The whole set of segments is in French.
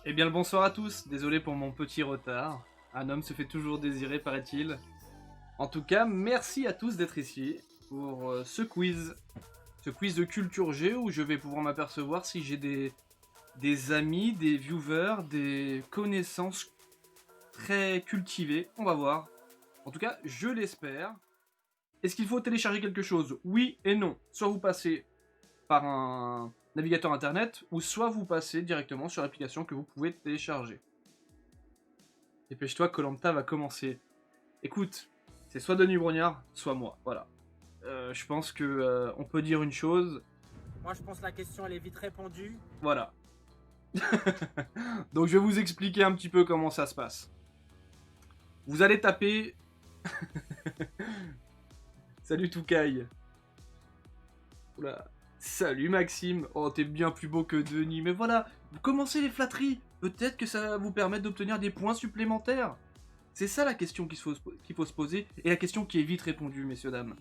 Eh bien le bonsoir à tous, désolé pour mon petit retard. Un homme se fait toujours désirer, paraît-il. En tout cas, merci à tous d'être ici pour ce quiz. Ce quiz de culture G où je vais pouvoir m'apercevoir si j'ai des amis, des viewers, des connaissances très cultivées. On va voir. En tout cas, je l'espère. Est-ce qu'il faut télécharger quelque chose? Oui et non. Soit vous passez par un navigateur internet, ou soit vous passez directement sur l'application que vous pouvez télécharger. Dépêche-toi, Koh-Lanta va commencer. Écoute, c'est soit Denis Brognard, soit moi, voilà. Je pense que on peut dire une chose, Moi, je pense que la question, elle est vite répondue. voilà. Donc je vais vous expliquer un petit peu comment ça se passe. Vous allez taper... Salut Toucaille. Oula. Salut Maxime. Oh, t'es bien plus beau que Denis. Mais voilà, vous commencez les flatteries. Peut-être que ça va vous permettre d'obtenir des points supplémentaires. C'est ça la question qu'il faut se poser, et la question qui est vite répondue, messieurs, dames.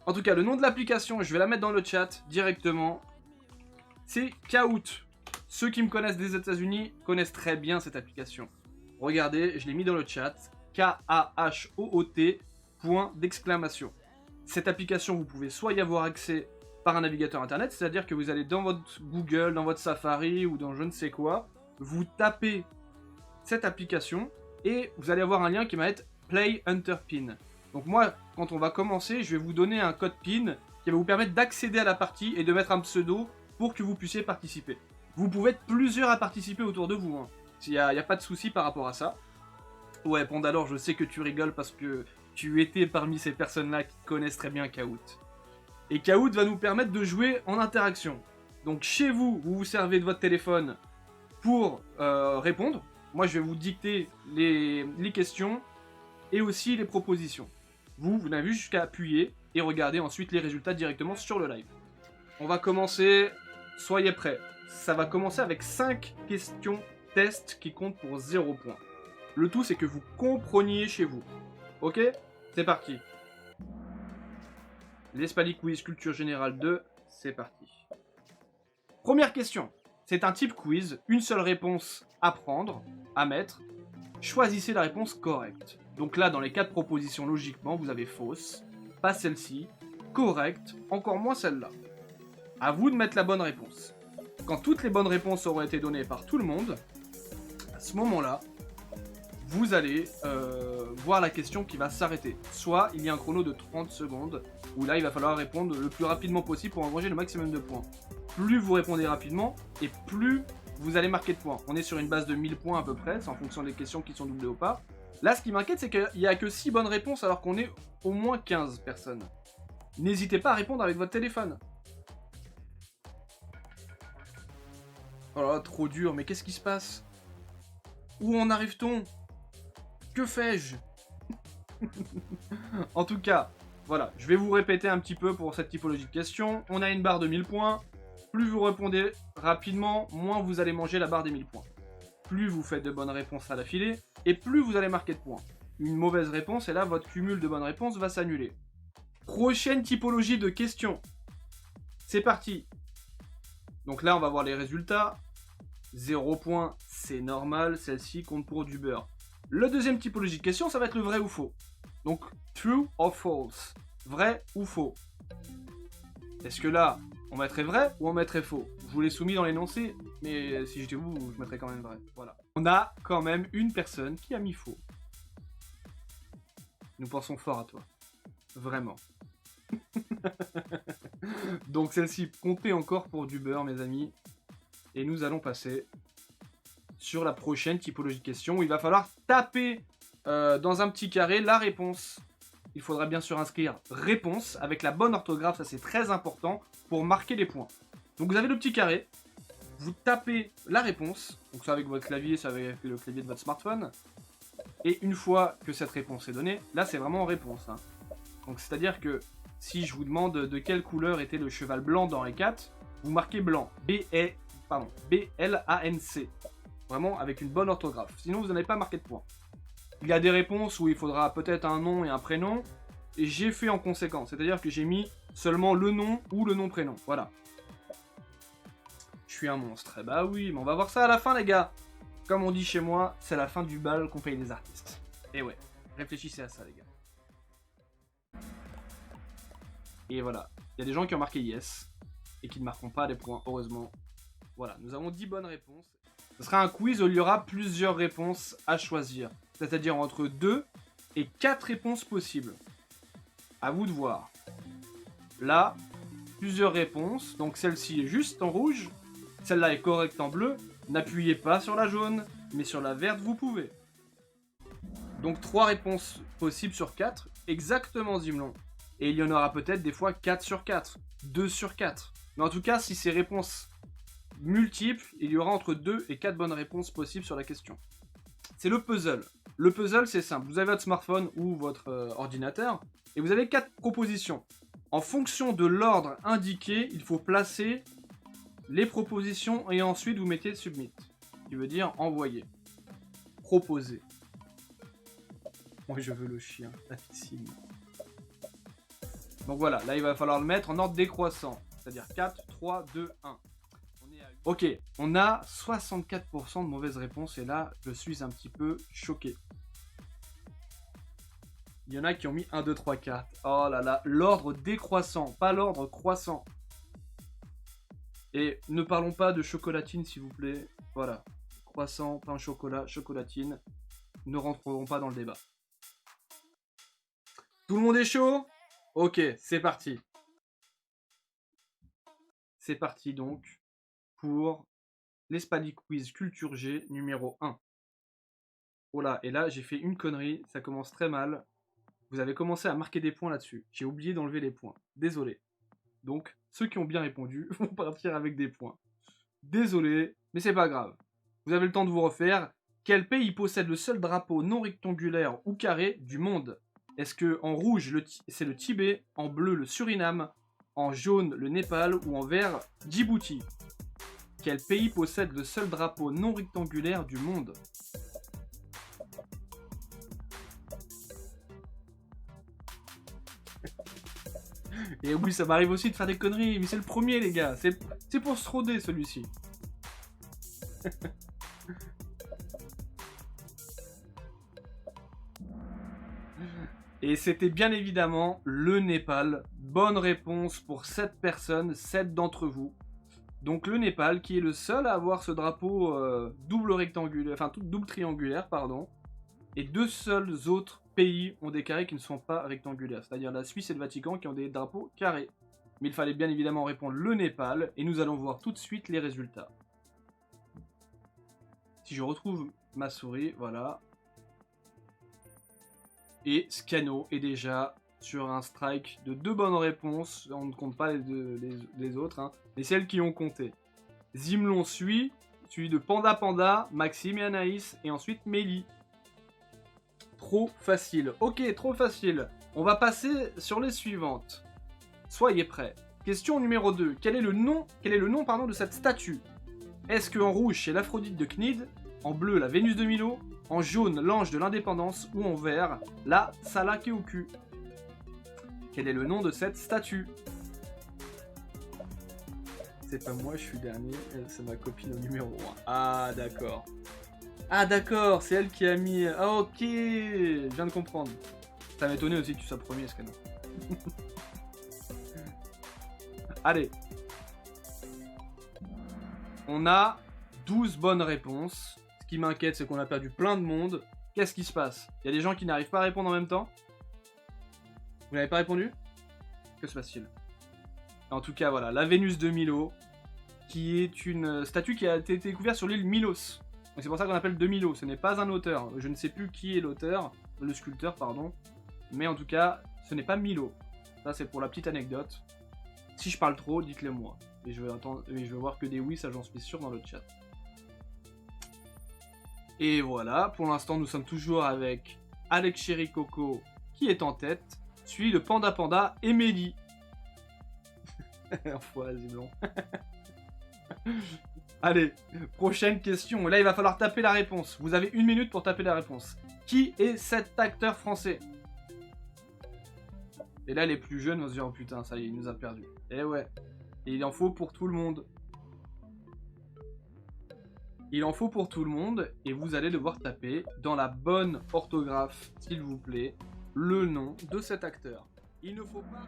En tout cas, le nom de l'application, je vais la mettre dans le chat directement. C'est Kahoot. Ceux qui me connaissent des États-Unis connaissent très bien cette application. Regardez, je l'ai mis dans le chat. K-A-H-O-O-T, point d'exclamation. Cette application, vous pouvez soit y avoir accès par un navigateur internet, c'est-à-dire que vous allez dans votre Google, dans votre Safari ou dans je ne sais quoi, vous tapez cette application et vous allez avoir un lien qui va être Play Hunter Pin. Donc moi, quand on va commencer, je vais vous donner un code PIN qui va vous permettre d'accéder à la partie et de mettre un pseudo pour que vous puissiez participer. Vous pouvez être plusieurs à participer autour de vous. Il n'y a pas de souci par rapport à ça. Ouais, Pandalore, je sais que tu rigoles parce que tu étais parmi ces personnes-là qui connaissent très bien Kahoot. Et Kahoot va nous permettre de jouer en interaction. Donc chez vous, vous vous servez de votre téléphone pour répondre. Moi, je vais vous dicter les questions et aussi les propositions. Vous n'avez juste qu'à appuyer et regarder ensuite les résultats directement sur le live. On va commencer, soyez prêts. Ça va commencer avec 5 questions test qui comptent pour 0 points. Le tout, c'est que vous compreniez chez vous. Ok? C'est parti. L'Espali Quiz Culture Générale 2, c'est parti. Première question. C'est un type quiz, une seule réponse à prendre, à mettre. Choisissez la réponse correcte. Donc là, dans les 4 propositions, logiquement, vous avez fausse, pas celle-ci, correcte, encore moins celle-là. À vous de mettre la bonne réponse. Quand toutes les bonnes réponses auront été données par tout le monde, à ce moment-là, vous allez voir la question qui va s'arrêter. Soit il y a un chrono de 30 secondes, où là il va falloir répondre le plus rapidement possible pour engranger le maximum de points. Plus vous répondez rapidement, et plus vous allez marquer de points. On est sur une base de 1000 points à peu près, c'est en fonction des questions qui sont doublées ou pas. Là, ce qui m'inquiète, c'est qu'il n'y a que 6 bonnes réponses alors qu'on est au moins 15 personnes. N'hésitez pas à répondre avec votre téléphone. Oh là là, trop dur, mais qu'est-ce qui se passe? Où en arrive-t-on? Que fais-je? En tout cas, voilà, je vais vous répéter un petit peu pour cette typologie de questions. On a une barre de 1000 points. Plus vous répondez rapidement, moins vous allez manger la barre des 1000 points. Plus vous faites de bonnes réponses à l'affilée, et plus vous allez marquer de points. Une mauvaise réponse, et là, votre cumul de bonnes réponses va s'annuler. Prochaine typologie de questions. C'est parti. Donc là, on va voir les résultats. 0 points, c'est normal, celle-ci compte pour du beurre. Le deuxième typologie de question, ça va être le vrai ou faux. Donc, true or false. Vrai ou faux. Est-ce que là, on mettrait vrai ou on mettrait faux? Je vous l'ai soumis dans l'énoncé, mais si j'étais vous, je mettrais quand même vrai. Voilà. On a quand même une personne qui a mis faux. Nous pensons fort à toi. Vraiment. Donc celle-ci comptait encore pour du beurre, mes amis. Et nous allons passer sur la prochaine typologie de question où il va falloir taper dans un petit carré la réponse. Il faudra bien sûr inscrire réponse avec la bonne orthographe, ça c'est très important pour marquer les points. Donc vous avez le petit carré, vous tapez la réponse, donc ça avec votre clavier, ça avec le clavier de votre smartphone. Et une fois que cette réponse est donnée, là c'est vraiment en réponse. Donc c'est-à-dire que si je vous demande de quelle couleur était le cheval blanc dans Henri IV, vous marquez blanc, B-L-A-N-C. Vraiment avec une bonne orthographe, sinon vous n'avez pas marqué de points. Il y a des réponses où il faudra peut-être un nom et un prénom, et j'ai fait en conséquence, c'est-à-dire que j'ai mis seulement le nom ou le nom-prénom, voilà. Je suis un monstre, eh bah oui, mais on va voir ça à la fin les gars. Comme on dit chez moi, c'est à la fin du bal qu'on paye les artistes. Et ouais, réfléchissez à ça les gars. Et voilà, il y a des gens qui ont marqué yes et qui ne marqueront pas des points, heureusement. Voilà, nous avons 10 bonnes réponses. Ce sera un quiz où il y aura plusieurs réponses à choisir. C'est-à-dire entre 2 et 4 réponses possibles. À vous de voir. Là, plusieurs réponses. Donc celle-ci est juste en rouge. Celle-là est correcte en bleu. N'appuyez pas sur la jaune, mais sur la verte vous pouvez. Donc 3 réponses possibles sur 4. Exactement Zimlon. Et il y en aura peut-être des fois 4 sur 4. 2 sur 4. Mais en tout cas, si ces réponses multiples, il y aura entre 2 et 4 bonnes réponses possibles sur la question. C'est le puzzle. Le puzzle, c'est simple. Vous avez votre smartphone ou votre ordinateur et vous avez 4 propositions. En fonction de l'ordre indiqué, il faut placer les propositions et ensuite vous mettez submit, qui veut dire envoyer, proposer. Moi, je veux le chien, la piscine. Donc voilà, là, il va falloir le mettre en ordre décroissant, c'est-à-dire 4, 3, 2, 1. Ok, on a 64% de mauvaises réponses et là, je suis un petit peu choqué. Il y en a qui ont mis 1, 2, 3, 4. Oh là là, l'ordre décroissant, pas l'ordre croissant. Et ne parlons pas de chocolatine, s'il vous plaît. Voilà, croissant, pain au chocolat, chocolatine. Ne rentrerons pas dans le débat. Tout le monde est chaud? Ok, c'est parti. C'est parti donc pour l'Espali Quiz Culture G numéro 1. Oh là, et là j'ai fait une connerie, ça commence très mal. Vous avez commencé à marquer des points là-dessus. J'ai oublié d'enlever les points. Désolé. Donc, ceux qui ont bien répondu vont partir avec des points. Désolé, mais c'est pas grave. Vous avez le temps de vous refaire. Quel pays possède le seul drapeau non rectangulaire ou carré du monde? Est-ce que en rouge c'est le Tibet, en bleu le Suriname, en jaune le Népal ou en vert Djibouti? Quel pays possède le seul drapeau non rectangulaire du monde? Et oui, ça m'arrive aussi de faire des conneries, mais c'est le premier les gars, c'est pour se roder celui-ci. Et c'était bien évidemment le Népal. Bonne réponse pour 7 personnes, 7 d'entre vous. Donc le Népal qui est le seul à avoir ce drapeau double rectangulaire, enfin double triangulaire, pardon. Et 2 seuls autres pays ont des carrés qui ne sont pas rectangulaires, c'est-à-dire la Suisse et le Vatican qui ont des drapeaux carrés. Mais il fallait bien évidemment répondre le Népal, et nous allons voir tout de suite les résultats. Si je retrouve ma souris, voilà. Et Scano est déjà sur un strike de 2 bonnes réponses, on ne compte pas les autres, hein, mais celles qui ont compté. Zimlon suit, suivi de Panda Panda, Maxime et Anaïs, et ensuite Mélie. Trop facile. Ok, trop facile. On va passer sur les suivantes. Soyez prêts. Question numéro 2. Quel est le nom de cette statue? Est-ce qu'en rouge, c'est l'Aphrodite de Cnide, en bleu, la Vénus de Milo, en jaune, l'Ange de l'Indépendance, ou en vert, la Salakeoku? Quel est le nom de cette statue? C'est pas moi, je suis dernier, c'est ma copine au numéro 1. Ah, d'accord. Ah d'accord, c'est elle qui a mis... Ah ok, je viens de comprendre. Ça m'étonnait aussi que tu sois premier, Scano. Allez. On a 12 bonnes réponses. Ce qui m'inquiète, c'est qu'on a perdu plein de monde. Qu'est-ce qui se passe? Il y a des gens qui n'arrivent pas à répondre en même temps? Vous n'avez pas répondu? Que se passe-t-il? En tout cas, voilà, la Vénus de Milo, qui est une statue qui a été découverte sur l'île Milos. C'est pour ça qu'on appelle de Milo, ce n'est pas un auteur. Je ne sais plus qui est l'auteur, le sculpteur, pardon. Mais en tout cas, ce n'est pas Milo. Ça, c'est pour la petite anecdote. Si je parle trop, dites-le moi. Et je vais voir que des oui, ça j'en suis sûr dans le chat. Et voilà, pour l'instant, nous sommes toujours avec Alex Chéri Coco, qui est en tête, suivi de Panda Panda et Mélie. Enfoiré, non. Allez, prochaine question. Là, il va falloir taper la réponse. Vous avez 1 minute pour taper la réponse. Qui est cet acteur français? Et là, les plus jeunes vont se dire, oh putain, ça y est, il nous a perdu. Et ouais. Et il en faut pour tout le monde. Il en faut pour tout le monde et vous allez devoir taper dans la bonne orthographe, s'il vous plaît, le nom de cet acteur. Il ne faut pas...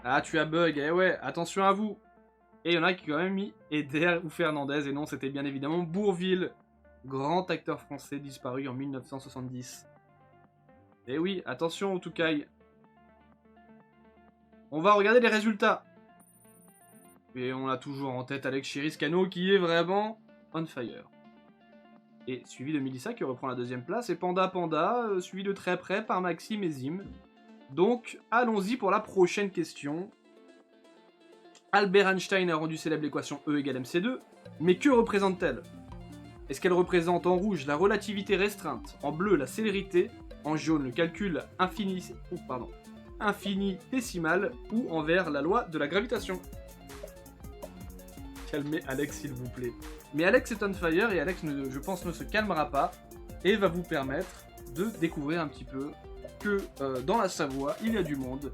Ah, tu as bug, eh ouais, attention à vous. Et il y en a qui ont quand même mis Eder ou Fernandez, et non, c'était bien évidemment Bourvil, grand acteur français disparu en 1970. Et oui, attention au Toucaï. On va regarder les résultats. Et on a toujours en tête Alex Chiriscano qui est vraiment on fire. Et suivi de Melissa qui reprend la deuxième place, et Panda Panda, suivi de très près par Maxime et Zim. Donc, allons-y pour la prochaine question. Albert Einstein a rendu célèbre l'équation E égale MC2, mais que représente-t-elle? Est-ce qu'elle représente en rouge la relativité restreinte, en bleu la célérité, en jaune le calcul infinitésimal, ou en vert la loi de la gravitation? Calmez Alex s'il vous plaît. Mais Alex est on fire et Alex, je pense, ne se calmera pas et va vous permettre de découvrir un petit peu que dans la Savoie, il y a du monde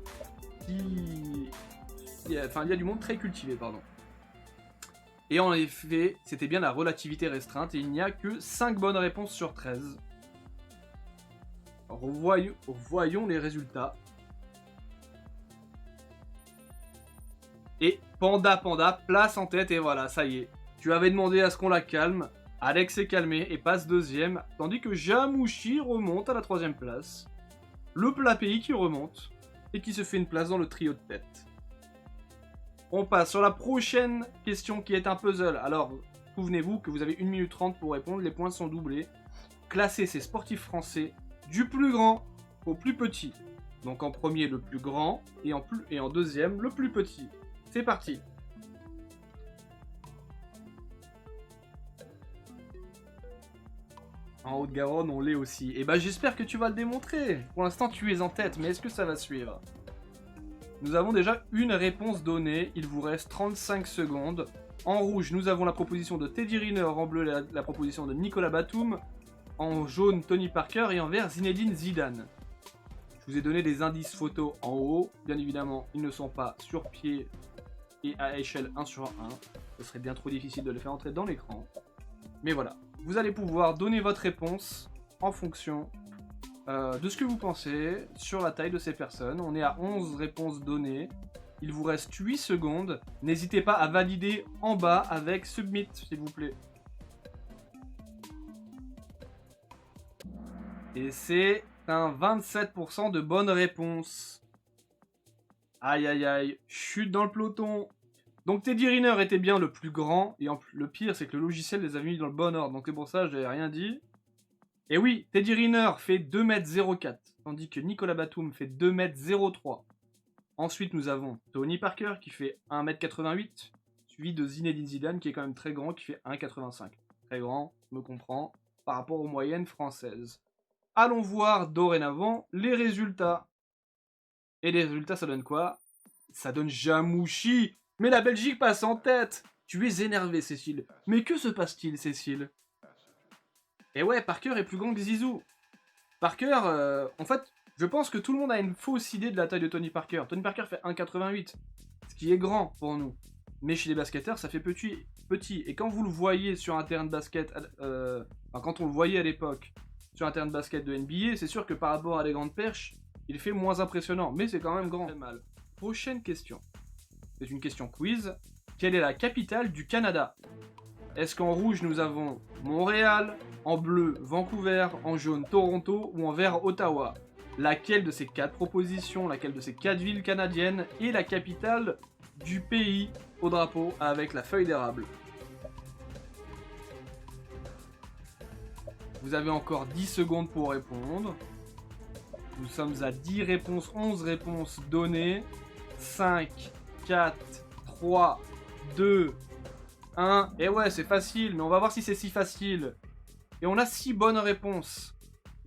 il y a du monde très cultivé, pardon. Et en effet, c'était bien la relativité restreinte et il n'y a que 5 bonnes réponses sur 13. Voyons les résultats. Et Panda Panda place en tête et voilà, ça y est. Tu avais demandé à ce qu'on la calme, Alex est calmé et passe deuxième, tandis que Jamouchi remonte à la troisième place. Le plat pays qui remonte et qui se fait une place dans le trio de tête. On passe sur la prochaine question qui est un puzzle. Alors, souvenez-vous que vous avez 1 minute 30 pour répondre, les points sont doublés. Classer ces sportifs français du plus grand au plus petit. Donc en premier le plus grand et en deuxième le plus petit. C'est parti. En Haute-Garonne, on l'est aussi. Et bah j'espère que tu vas le démontrer. Pour l'instant, tu es en tête, mais est-ce que ça va suivre? Nous avons déjà une réponse donnée. Il vous reste 35 secondes. En rouge, nous avons la proposition de Teddy Riner. En bleu, la proposition de Nicolas Batum. En jaune, Tony Parker. Et en vert, Zinedine Zidane. Je vous ai donné des indices photos en haut. Bien évidemment, ils ne sont pas sur pied et à échelle 1 sur 1. Ce serait bien trop difficile de les faire entrer dans l'écran. Mais voilà. Vous allez pouvoir donner votre réponse en fonction de ce que vous pensez sur la taille de ces personnes. On est à 11 réponses données. Il vous reste 8 secondes. N'hésitez pas à valider en bas avec Submit, s'il vous plaît. Et c'est un 27% de bonnes réponses. Aïe aïe aïe, chute dans le peloton. Donc Teddy Riner était bien le plus grand, et le pire c'est que le logiciel les avait mis dans le bon ordre, donc c'est pour ça que j'avais rien dit. Et oui, Teddy Riner fait 2m04, tandis que Nicolas Batum fait 2m03. Ensuite nous avons Tony Parker qui fait 1m88, suivi de Zinedine Zidane qui est quand même très grand, qui fait 1m85. Très grand, me comprends, par rapport aux moyennes françaises. Allons voir dorénavant les résultats. Et les résultats ça donne quoi? Ça donne Jamouchi. Mais la Belgique passe en tête. Tu es énervé, Cécile. Mais que se passe-t-il, Cécile? Et ouais, Parker est plus grand que Zizou. Parker, en fait, je pense que tout le monde a une fausse idée de la taille de Tony Parker. Tony Parker fait 1m88, ce qui est grand pour nous. Mais chez les basketteurs, ça fait petit. Et quand vous le voyez sur un terrain de basket, quand on le voyait à l'époque sur un terrain de basket de NBA, c'est sûr que par rapport à les grandes perches, il fait moins impressionnant. Mais c'est quand même grand. Prochaine question. C'est une question quiz. Quelle est la capitale du Canada? Est-ce qu'en rouge nous avons Montréal, en bleu Vancouver, en jaune Toronto ou en vert Ottawa? Laquelle de ces 4 propositions, laquelle de ces 4 villes canadiennes est la capitale du pays au drapeau avec la feuille d'érable? Vous avez encore 10 secondes pour répondre. Nous sommes à 10 réponses, 11 réponses données. 5, 4, 3, 2, 1. Et ouais, c'est facile, mais on va voir si c'est si facile. Et on a 6 bonnes réponses.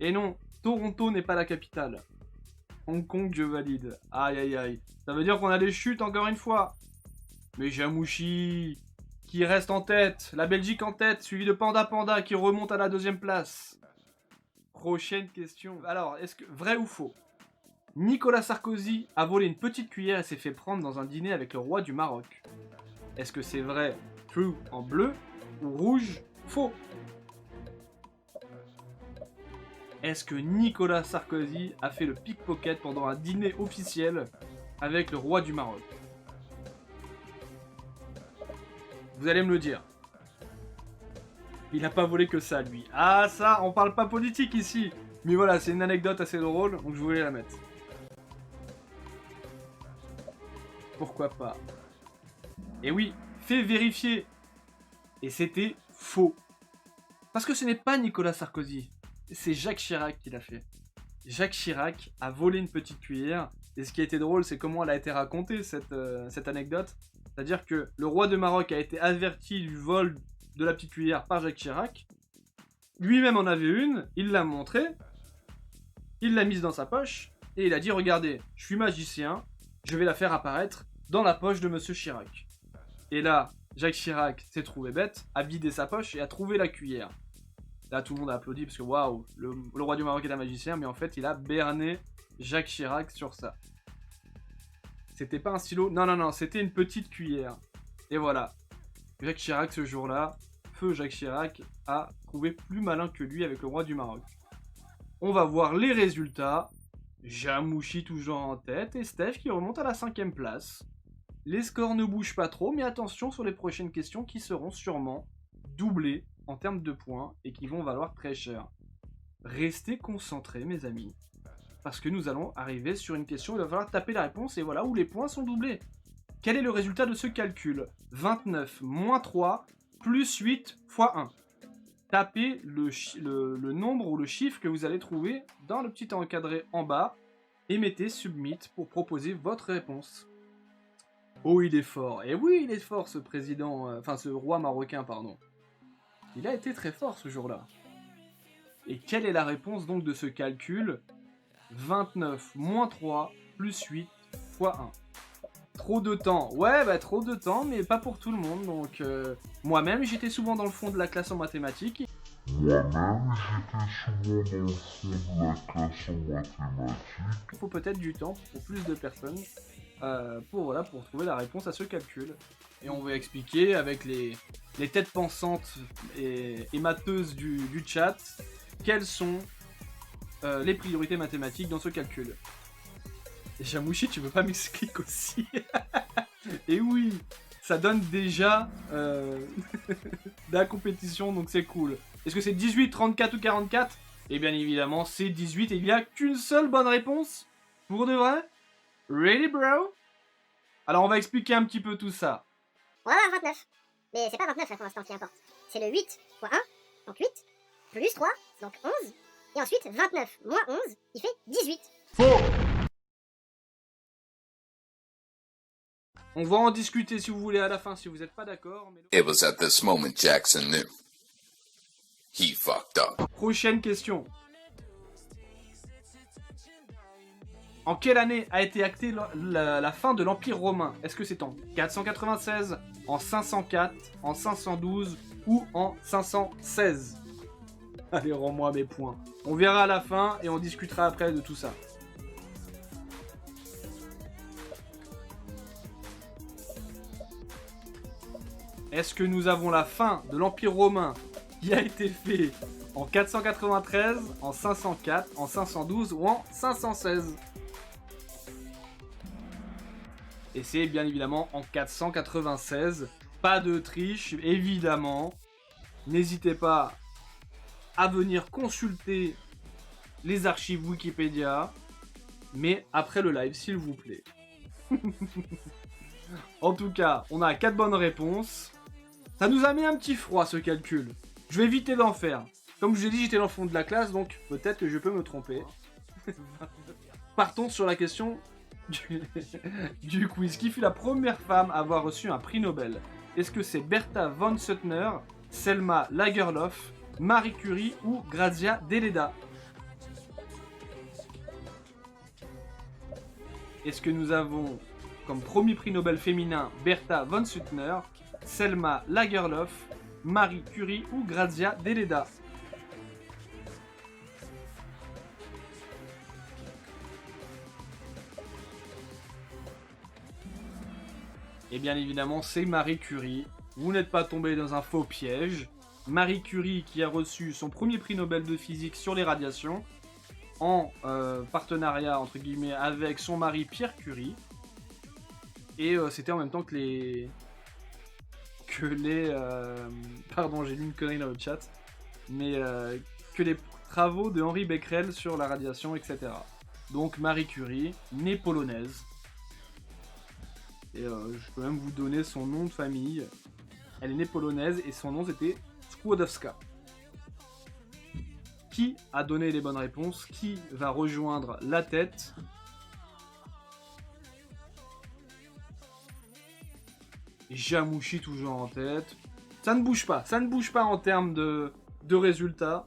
Et non, Toronto n'est pas la capitale. Hong Kong, je valide. Aïe, aïe, aïe. Ça veut dire qu'on a des chutes encore une fois. Mais Jamouchi, qui reste en tête. La Belgique en tête, suivi de Panda Panda, qui remonte à la 2e place. Prochaine question. Alors, est-ce que vrai ou faux? Nicolas Sarkozy a volé une petite cuillère et s'est fait prendre dans un dîner avec le roi du Maroc. Est-ce que c'est vrai, true en bleu, ou rouge, faux? Est-ce que Nicolas Sarkozy a fait le pickpocket pendant un dîner officiel avec le roi du Maroc? Vous allez me le dire. Il n'a pas volé que ça, lui. Ah, ça, on parle pas politique ici. Mais voilà, c'est une anecdote assez drôle, donc je voulais la mettre. Pourquoi pas? Et oui, fait vérifier. Et c'était faux. Parce que ce n'est pas Nicolas Sarkozy. C'est Jacques Chirac qui l'a fait. Jacques Chirac a volé une petite cuillère. Et ce qui a été drôle, c'est comment elle a été racontée, cette anecdote. C'est-à-dire que le roi de Maroc a été averti du vol de la petite cuillère par Jacques Chirac. Lui-même en avait une, il l'a montrée. Il l'a mise dans sa poche. Et il a dit, regardez, je suis magicien. Je vais la faire apparaître dans la poche de Monsieur Chirac. Et là, Jacques Chirac s'est trouvé bête, a vidé sa poche et a trouvé la cuillère. Là, tout le monde a applaudi parce que waouh, le roi du Maroc est un magicien, mais en fait, il a berné Jacques Chirac sur ça. C'était pas un stylo, non, c'était une petite cuillère. Et voilà. Jacques Chirac, ce jour-là, feu Jacques Chirac, a trouvé plus malin que lui avec le roi du Maroc. On va voir les résultats. Jamouchi toujours en tête et Steph qui remonte à la 5e place. Les scores ne bougent pas trop, mais attention sur les prochaines questions qui seront sûrement doublées en termes de points et qui vont valoir très cher. Restez concentrés, mes amis, parce que nous allons arriver sur une question où il va falloir taper la réponse et voilà où les points sont doublés. Quel est le résultat de ce calcul? 29 moins 3 plus 8 fois 1. Tapez le nombre ou le chiffre que vous allez trouver dans le petit encadré en bas et mettez Submit pour proposer votre réponse. Oh, il est fort. Et oui, il est fort, ce président... ce roi marocain, pardon. Il a été très fort, ce jour-là. Et quelle est la réponse, donc, de ce calcul? 29 moins 3 plus 8 fois 1. Trop de temps. Ouais, bah, trop de temps, mais pas pour tout le monde. Donc, moi-même, j'étais souvent dans le fond de la classe en mathématiques. Il faut peut-être du temps pour plus de personnes. Pour trouver la réponse à ce calcul. Et on va expliquer avec les têtes pensantes et matheuses du chat quelles sont les priorités mathématiques dans ce calcul. Et Jamouchi, tu veux pas m'expliquer aussi? Et oui, ça donne déjà de la compétition, donc c'est cool. Est-ce que c'est 18, 34 ou 44? Et bien évidemment, c'est 18 et il n'y a qu'une seule bonne réponse. Pour de vrai? Really, bro? Alors, on va expliquer un petit peu tout ça. On va avoir 29. Mais c'est pas 29 là pour l'instant qui importe. C'est le 8 fois 1, donc 8, plus 3, donc 11. Et ensuite, 29 moins 11, il fait 18. Faux! On va en discuter si vous voulez à la fin, si vous n'êtes pas d'accord. Mais... It was at this moment Jackson knew. He fucked up. Prochaine question. En quelle année a été actée la fin de l'Empire romain? Est-ce que c'est en 496, en 504, en 512 ou en 516? Allez, rends-moi mes points. On verra à la fin et on discutera après de tout ça. Est-ce que nous avons la fin de l'Empire romain qui a été fait en 493, en 504, en 512 ou en 516? Et c'est bien évidemment en 496. Pas de triche, évidemment. N'hésitez pas à venir consulter les archives Wikipédia. Mais après le live, s'il vous plaît. En tout cas, on a 4 bonnes réponses. Ça nous a mis un petit froid, ce calcul. Je vais éviter d'en faire. Comme je vous ai dit, j'étais dans le fond de la classe, donc peut-être que je peux me tromper. Partons sur la question... du quiz. Qui fut la première femme à avoir reçu un prix Nobel? Est-ce que c'est Bertha von Suttner, Selma Lagerlöf, Marie Curie ou Grazia Deledda? Est-ce que nous avons comme premier prix Nobel féminin Bertha von Suttner, Selma Lagerlöf, Marie Curie ou Grazia Deledda? Et bien évidemment, c'est Marie Curie. Vous n'êtes pas tombé dans un faux piège. Marie Curie qui a reçu son premier prix Nobel de physique sur les radiations en partenariat, entre guillemets, avec son mari Pierre Curie. Et c'était en même temps que les... Pardon, j'ai lu une connerie dans le chat. Mais que les travaux de Henri Becquerel sur la radiation, etc. Donc Marie Curie, née polonaise. Et je peux même vous donner son nom de famille. Elle est née polonaise et son nom c'était Skłodowska. Qui a donné les bonnes réponses? Qui va rejoindre la tête? Jamouchi toujours en tête. Ça ne bouge pas en termes de résultats.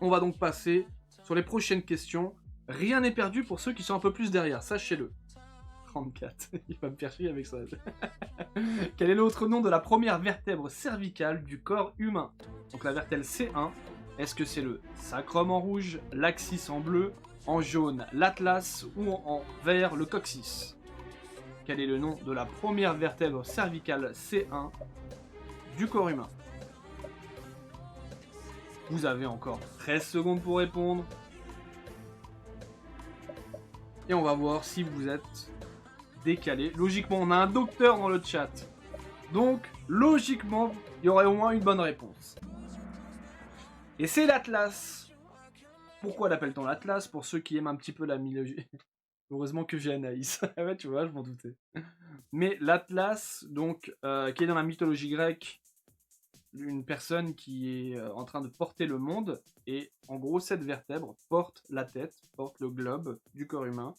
On va donc passer sur les prochaines questions. Rien n'est perdu pour ceux qui sont un peu plus derrière, sachez-le. 34, il va me faire chier avec ça. Quel est l'autre nom de la première vertèbre cervicale du corps humain? Donc la vertèbre C1, est-ce que c'est le sacrum en rouge, l'axis en bleu, en jaune l'atlas ou en vert le coccyx? Quel est le nom de la première vertèbre cervicale C1 du corps humain? Vous avez encore 13 secondes pour répondre. Et on va voir si vous êtes décalé. Logiquement, on a un docteur dans le chat. Donc, logiquement, il y aurait au moins une bonne réponse. Et c'est l'Atlas. Pourquoi l'appelle-t-on l'Atlas? Pour ceux qui aiment un petit peu la mythologie. Heureusement que j'ai Anaïs. Ouais, tu vois, je m'en doutais. Mais l'Atlas, donc, qui est dans la mythologie grecque, une personne qui est en train de porter le monde, et en gros, cette vertèbre porte la tête, porte le globe du corps humain,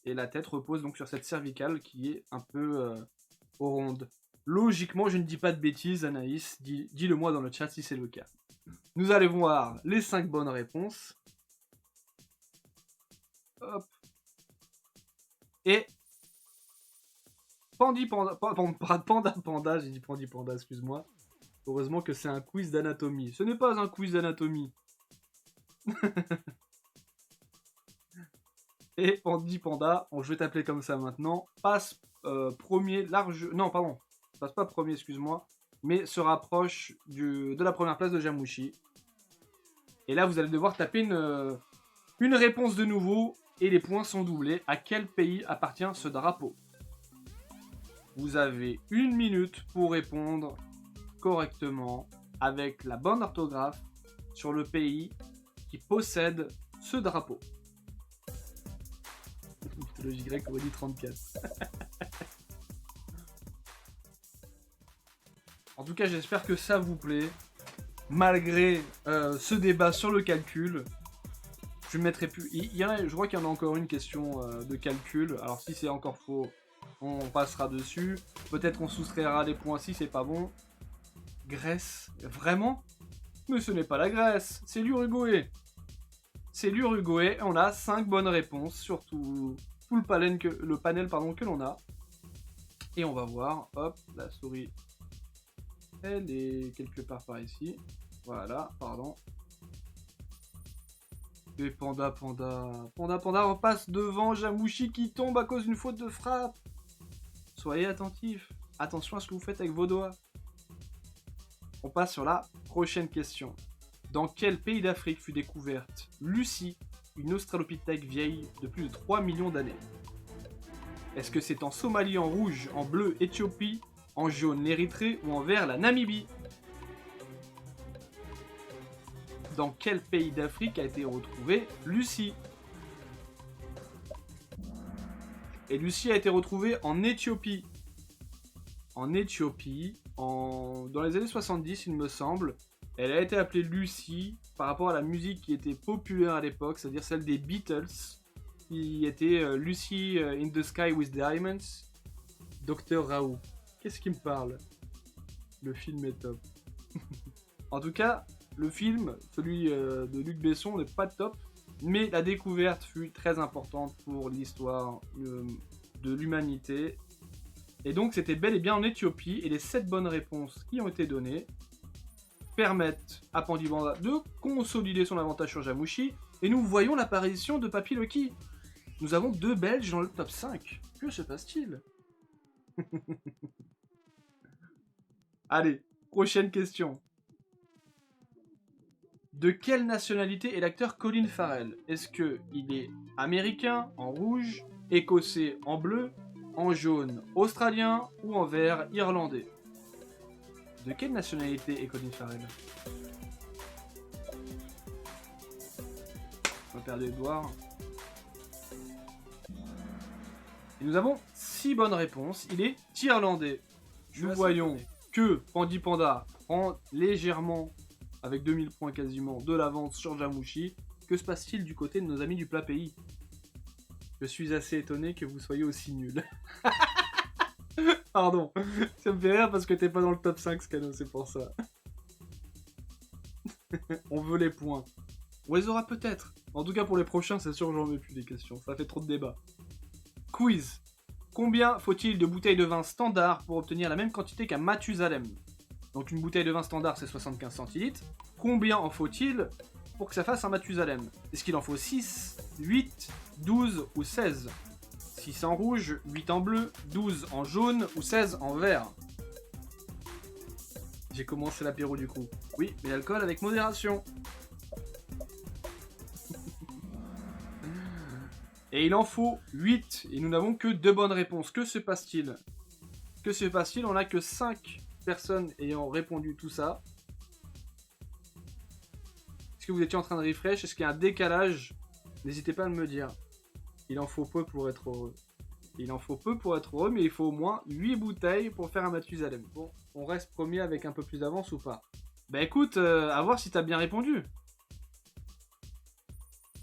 et la tête repose donc sur cette cervicale qui est un peu ronde. Logiquement, je ne dis pas de bêtises, Anaïs, dis-le-moi dans le chat si c'est le cas. Nous allons voir les 5 bonnes réponses. Hop. Et Panda, j'ai dit Panda, excuse-moi. Heureusement que c'est un quiz d'anatomie. Ce n'est pas un quiz d'anatomie. Et Panda, bon, je vais t'appeler comme ça maintenant, passe premier large... Non, pardon, passe pas premier, excuse-moi, mais se rapproche de la première place de Jamouchi. Et là, vous allez devoir taper une réponse de nouveau, et les points sont doublés. À quel pays appartient ce drapeau? Vous avez 1 minute pour répondre correctement, avec la bonne orthographe, sur le pays qui possède ce drapeau. Mythologie grecque, on dit 34. En tout cas, j'espère que ça vous plaît. Malgré ce débat sur le calcul, je ne mettrai plus... je crois qu'il y en a encore une question de calcul. Alors si c'est encore faux, on passera dessus. Peut-être qu'on soustraira des points si c'est pas bon. Grèce, vraiment? Mais ce n'est pas la Grèce, c'est l'Uruguay. C'est l'Uruguay, on a 5 bonnes réponses sur tout le panel que l'on a. Et on va voir, hop, la souris, elle est quelque part par ici. Voilà, pardon. Et Panda repasse devant Jamouchi qui tombe à cause d'une faute de frappe. Soyez attentifs. Attention à ce que vous faites avec vos doigts. On passe sur la prochaine question. Dans quel pays d'Afrique fut découverte Lucie, une australopithèque vieille de plus de 3 millions d'années? Est-ce que c'est en Somalie en rouge, en bleu Éthiopie, en jaune l'Érythrée ou en vert la Namibie? Dans quel pays d'Afrique a été retrouvée Lucie? Et Lucie a été retrouvée en Éthiopie. En Éthiopie, dans les années 70, il me semble, elle a été appelée Lucie par rapport à la musique qui était populaire à l'époque, c'est-à-dire celle des Beatles, qui était Lucy in the Sky with Diamonds, Dr Raoult. Qu'est-ce qui me parle? Le film est top. En tout cas, le film, celui de Luc Besson, n'est pas top, mais la découverte fut très importante pour l'histoire de l'humanité. Et donc c'était bel et bien en Éthiopie, et les 7 bonnes réponses qui ont été données permettent à Pandibanda de consolider son avantage sur Jamouchi, et nous voyons l'apparition de Papy Lucky. Nous avons 2 Belges dans le top 5. Que se passe-t-il? Allez, prochaine question. De quelle nationalité est l'acteur Colin Farrell? Est-ce qu'il est américain en rouge, écossais en bleu, en jaune australien ou en vert irlandais? De quelle nationalité est Colin Farrell? On va perdre Edouard. Et nous avons 6 bonnes réponses. Il est irlandais. Nous voyons que Pandi Panda prend légèrement, avec 2000 points quasiment, de l'avance sur Jamouchi. Que se passe-t-il du côté de nos amis du plat pays? Je suis assez étonné que vous soyez aussi nuls. Pardon, ça me fait rire parce que t'es pas dans le top 5, Scano, c'est pour ça. On veut les points. On les aura peut-être. En tout cas pour les prochains, c'est sûr que j'en mets plus des questions. Ça fait trop de débats. Quiz. Combien faut-il de bouteilles de vin standard pour obtenir la même quantité qu'un Mathusalem? Donc une bouteille de vin standard c'est 75 centilitres. Combien en faut-il pour que ça fasse un Mathusalem? Est-ce qu'il en faut 6, 8, 12 ou 16? 6 en rouge, 8 en bleu, 12 en jaune ou 16 en vert? J'ai commencé l'apéro du coup. Oui, mais l'alcool avec modération. Et il en faut 8, et nous n'avons que 2 bonnes réponses. Que se passe-t-il? Que se passe-t-il? On n'a que 5 personnes ayant répondu tout ça. Est-ce que vous étiez en train de refresh? Est-ce qu'il y a un décalage? N'hésitez pas à me dire. Il en faut peu pour être heureux. Il en faut peu pour être heureux, mais il faut au moins 8 bouteilles pour faire un Mathusalem. Bon, on reste premier avec un peu plus d'avance ou pas? Bah écoute, à voir si t'as bien répondu.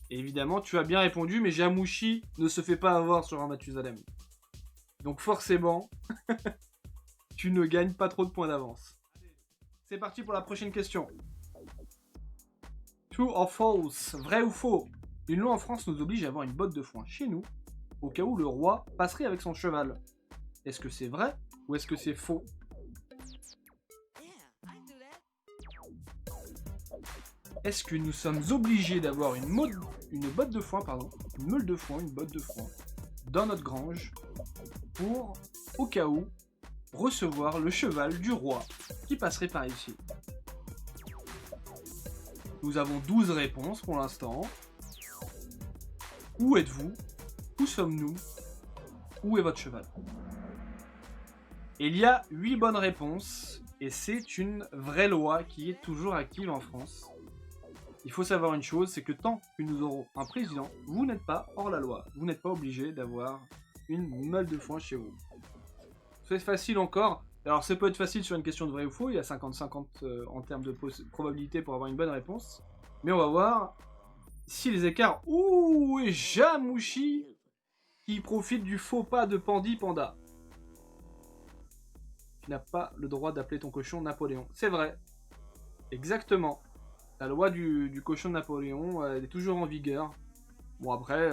Et évidemment, tu as bien répondu, mais Jamouchi ne se fait pas avoir sur un Mathusalem. Donc forcément, tu ne gagnes pas trop de points d'avance. C'est parti pour la prochaine question. True or false? Vrai ou faux? Une loi en France nous oblige à avoir une botte de foin chez nous, au cas où le roi passerait avec son cheval. Est-ce que c'est vrai ou est-ce que c'est faux? Est-ce que nous sommes obligés d'avoir une botte de foin, une meule de foin, une botte de foin, dans notre grange, pour, au cas où, recevoir le cheval du roi qui passerait par ici? Nous avons 12 réponses pour l'instant. Où êtes-vous? Où sommes-nous? Où est votre cheval? Il y a 8 bonnes réponses, et c'est une vraie loi qui est toujours active en France. Il faut savoir une chose, c'est que tant que nous aurons un président, vous n'êtes pas hors la loi. Vous n'êtes pas obligé d'avoir une meule de foin chez vous. C'est facile encore. Alors ça peut être facile sur une question de vrai ou faux, il y a 50-50 en termes de probabilité pour avoir une bonne réponse. Mais on va voir si les écarts... Ouh, et Jamouchi qui profite du faux pas de Pandi Panda. Tu n'as pas le droit d'appeler ton cochon Napoléon. C'est vrai. Exactement. La loi du cochon de Napoléon, elle est toujours en vigueur. Bon après,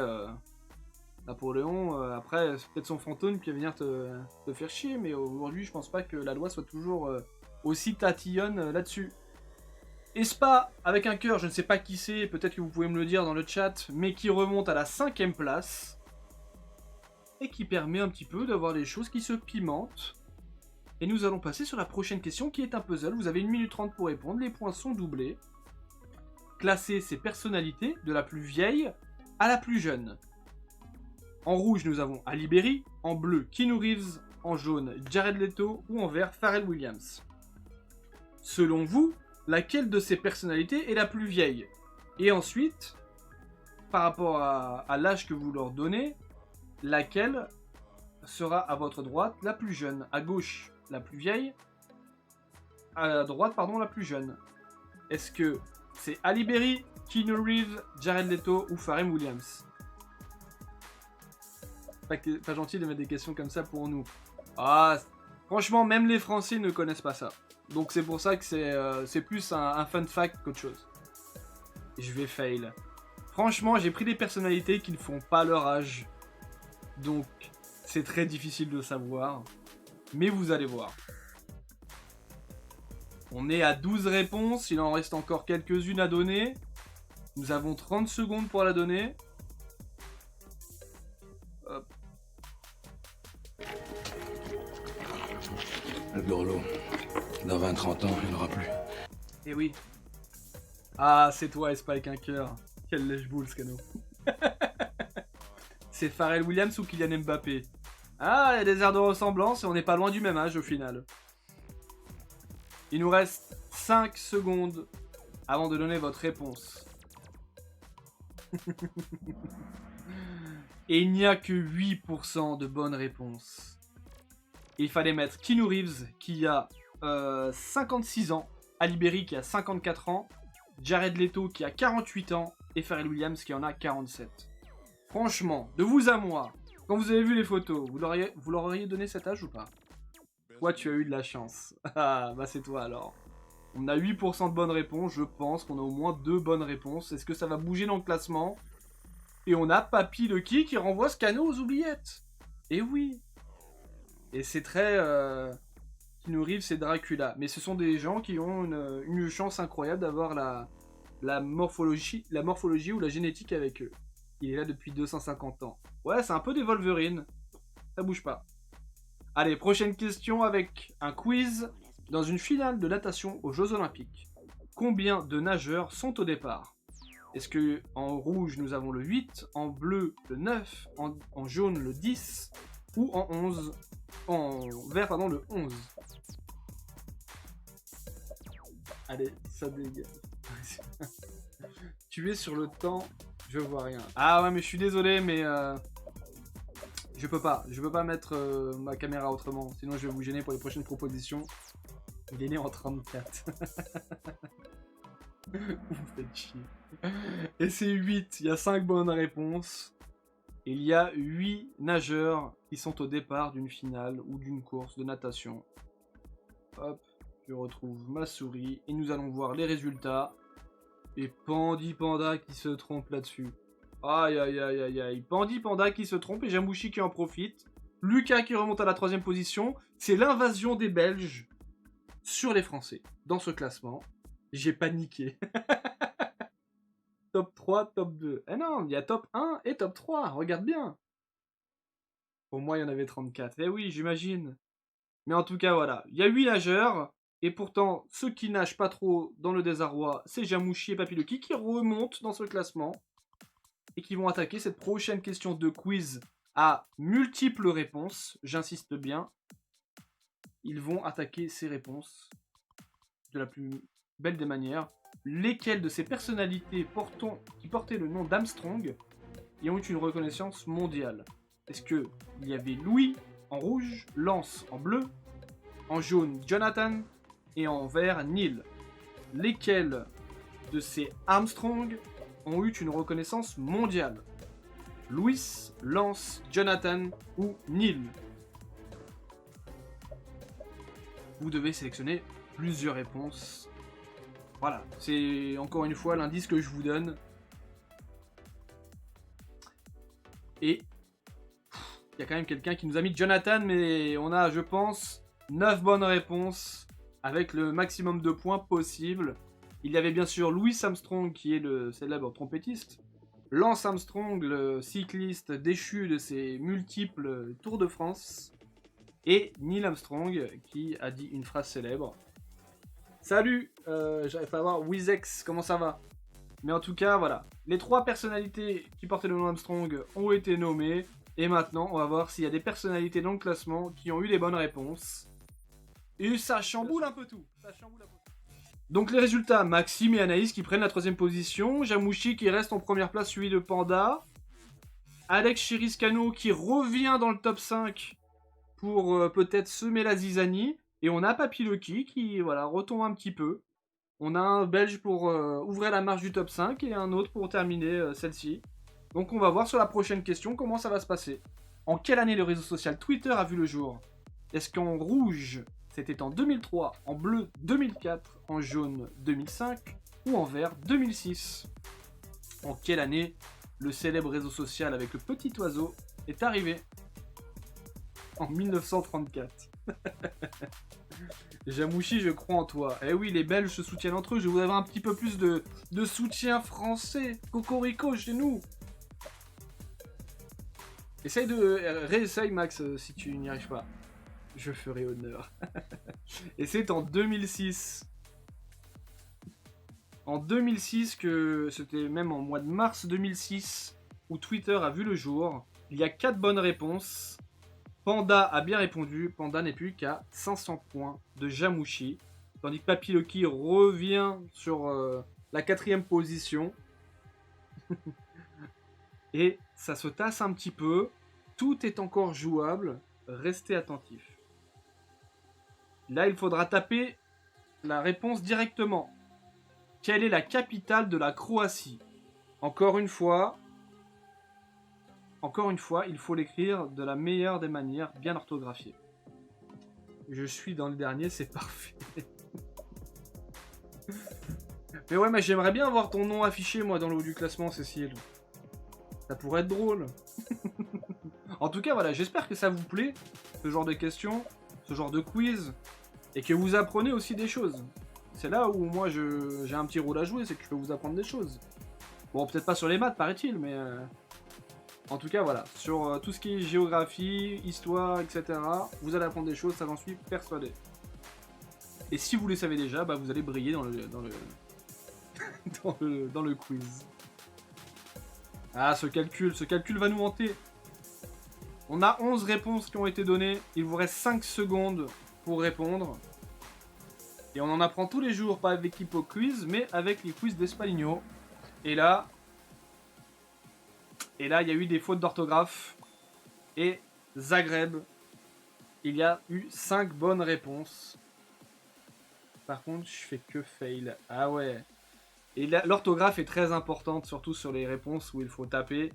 Napoléon, après c'est peut-être son fantôme qui va venir te faire chier, mais aujourd'hui je pense pas que la loi soit toujours aussi tatillonne là-dessus. Espa, avec un cœur, je ne sais pas qui c'est, peut-être que vous pouvez me le dire dans le chat, mais qui remonte à la 5e place. Et qui permet un petit peu d'avoir des choses qui se pimentent. Et nous allons passer sur la prochaine question qui est un puzzle. Vous avez 1 minute 30 pour répondre, les points sont doublés. Classer ces personnalités de la plus vieille à la plus jeune. En rouge, nous avons Ali Berry, en bleu, Keanu Reeves, en jaune, Jared Leto ou en vert, Pharrell Williams. Selon vous, laquelle de ces personnalités est la plus vieille? Et ensuite, par rapport à l'âge que vous leur donnez, laquelle sera à votre droite la plus jeune? À gauche, la plus vieille, à droite, pardon, la plus jeune. Est-ce que c'est Ali Berry, Keanu Reeves, Jared Leto ou Pharrell Williams? Pas gentil de mettre des questions comme ça pour nous. Ah, franchement, même les Français ne connaissent pas ça. Donc c'est pour ça que c'est plus un fun fact qu'autre chose. Je vais fail. Franchement, j'ai pris des personnalités qui ne font pas leur âge. Donc, c'est très difficile de savoir. Mais vous allez voir. On est à 12 réponses, il en reste encore quelques-unes à donner. Nous avons 30 secondes pour la donner. Hop. Le Burlot, dans 20-30 ans, il n'y en aura plus. Et oui. Ah, c'est toi, et Spike un cœur. Quel lèche-boule, ce canot. C'est Pharrell Williams ou Kylian Mbappé? Ah, il y a des airs de ressemblance et on n'est pas loin du même âge au final. Il nous reste 5 secondes avant de donner votre réponse. Et il n'y a que 8% de bonnes réponses. Il fallait mettre Keanu Reeves qui a 56 ans, Ali Berry qui a 54 ans, Jared Leto qui a 48 ans et Pharrell Williams qui en a 47. Franchement, de vous à moi, quand vous avez vu les photos, vous leur auriez donné cet âge ou pas? Toi, tu as eu de la chance. Ah, bah c'est toi alors. On a 8% de bonnes réponses, je pense qu'on a au moins 2 bonnes réponses. Est-ce que ça va bouger dans le classement? Et on a Papy Lucky qui renvoie ce canot aux oubliettes. Et oui. Et c'est très... qui nous rive, c'est Dracula. Mais ce sont des gens qui ont une chance incroyable d'avoir la morphologie ou la génétique avec eux. Il est là depuis 250 ans. Ouais, c'est un peu des Wolverine. Ça bouge pas. Allez, prochaine question avec un quiz. Dans une finale de natation aux Jeux Olympiques, combien de nageurs sont au départ? Est-ce que en rouge nous avons le 8, en bleu le 9, en jaune le 10 ou en vert pardon le 11? Allez, ça dégage. Tu es sur le temps, je vois rien. Ah ouais, mais je suis désolé, mais je peux pas mettre ma caméra autrement, sinon je vais vous gêner pour les prochaines propositions. Il est né en 34. Vous faites chier. Et c'est 8, il y a 5 bonnes réponses. Il y a 8 nageurs qui sont au départ d'une finale ou d'une course de natation. Hop, je retrouve ma souris et nous allons voir les résultats. Et Pandi Panda qui se trompe là-dessus. Aïe aïe aïe aïe aïe. Pandi Panda qui se trompe et Jamouchi qui en profite. Lucas qui remonte à la 3ème position. C'est l'invasion des Belges sur les Français dans ce classement. J'ai paniqué. Top 3, top 2. Eh non, il y a top 1 et top 3. Regarde bien. Pour moi, il y en avait 34. Eh oui, j'imagine. Mais en tout cas, voilà. Il y a 8 nageurs. Et pourtant, ceux qui nagent pas trop dans le désarroi, c'est Jamouchi et Papy Lucky qui remontent dans ce classement. Et qui vont attaquer cette prochaine question de quiz à multiples réponses. J'insiste bien. Ils vont attaquer ces réponses de la plus belle des manières. Lesquelles de ces personnalités qui portaient le nom d'Armstrong et ont eu une reconnaissance mondiale? Est-ce qu'il y avait Louis en rouge, Lance en bleu, en jaune Jonathan et en vert Neil? Lesquels de ces Armstrong ont eu une reconnaissance mondiale? Louis, Lance, Jonathan ou Neil? Vous devez sélectionner plusieurs réponses. Voilà, c'est encore une fois l'indice que je vous donne. Et il y a quand même quelqu'un qui nous a mis Jonathan, mais on a, je pense, 9 bonnes réponses avec le maximum de points possible. Il y avait bien sûr Louis Armstrong, qui est le célèbre trompettiste. Lance Armstrong, le cycliste déchu de ses multiples Tours de France. Et Neil Armstrong, qui a dit une phrase célèbre. Salut, j'arrive pas à voir, Wizex, comment ça va? Mais en tout cas, voilà. Les 3 personnalités qui portaient le nom Armstrong ont été nommées. Et maintenant, on va voir s'il y a des personnalités dans le classement qui ont eu les bonnes réponses. Et ça chamboule un peu tout. Donc les résultats, Maxime et Anaïs qui prennent la 3ème position. Jamouchi qui reste en première place, suivi de Panda. Alex Chiriscano qui revient dans le top 5 pour peut-être semer la zizanie. Et on a Papy Lucky qui voilà, retombe un petit peu. On a un Belge pour ouvrir la marche du top 5 et un autre pour terminer celle-ci. Donc on va voir sur la prochaine question comment ça va se passer. En quelle année le réseau social Twitter a vu le jour? Est-ce qu'en rouge, c'était en 2003, en bleu 2004, en jaune 2005 ou en vert 2006? En quelle année le célèbre réseau social avec le petit oiseau est arrivé? En 1934. Jamouchi, je crois en toi. Eh oui, les Belges se soutiennent entre eux. Je voudrais avoir un petit peu plus de soutien français. Cocorico chez nous. Réessaye, Max, si tu n'y arrives pas. Je ferai honneur. Et c'est en 2006. en 2006, que c'était même en mois de mars 2006, où Twitter a vu le jour. Il y a 4 bonnes réponses. Panda a bien répondu. Panda n'est plus qu'à 500 points de Jamouchi. Tandis que Papy Lucky revient sur la 4e position. Et ça se tasse un petit peu. Tout est encore jouable. Restez attentifs. Là, il faudra taper la réponse directement. Quelle est la capitale de la Croatie? Encore une fois, il faut l'écrire de la meilleure des manières, bien orthographiée. Je suis dans le dernier, c'est parfait. Mais ouais, mais j'aimerais bien avoir ton nom affiché, moi, dans le haut du classement, Cécile. Ça pourrait être drôle. En tout cas, voilà, j'espère que ça vous plaît, ce genre de questions, ce genre de quiz, et que vous apprenez aussi des choses. C'est là où moi j'ai un petit rôle à jouer, c'est que je peux vous apprendre des choses. Bon, peut-être pas sur les maths, paraît-il, mais... En tout cas, voilà, sur tout ce qui est géographie, histoire, etc., vous allez apprendre des choses, ça j'en suis persuadé. Et si vous les savez déjà, bah, vous allez briller dans le quiz. Ah, ce calcul va nous hanter. On a 11 réponses qui ont été données, il vous reste 5 secondes pour répondre. Et on en apprend tous les jours, pas avec Hippo Quiz, mais avec les quiz d'Espaligno. Et là, il y a eu des fautes d'orthographe. Et Zagreb, il y a eu 5 bonnes réponses. Par contre, je fais que fail. Ah ouais. Et l'orthographe est très importante, surtout sur les réponses où il faut taper.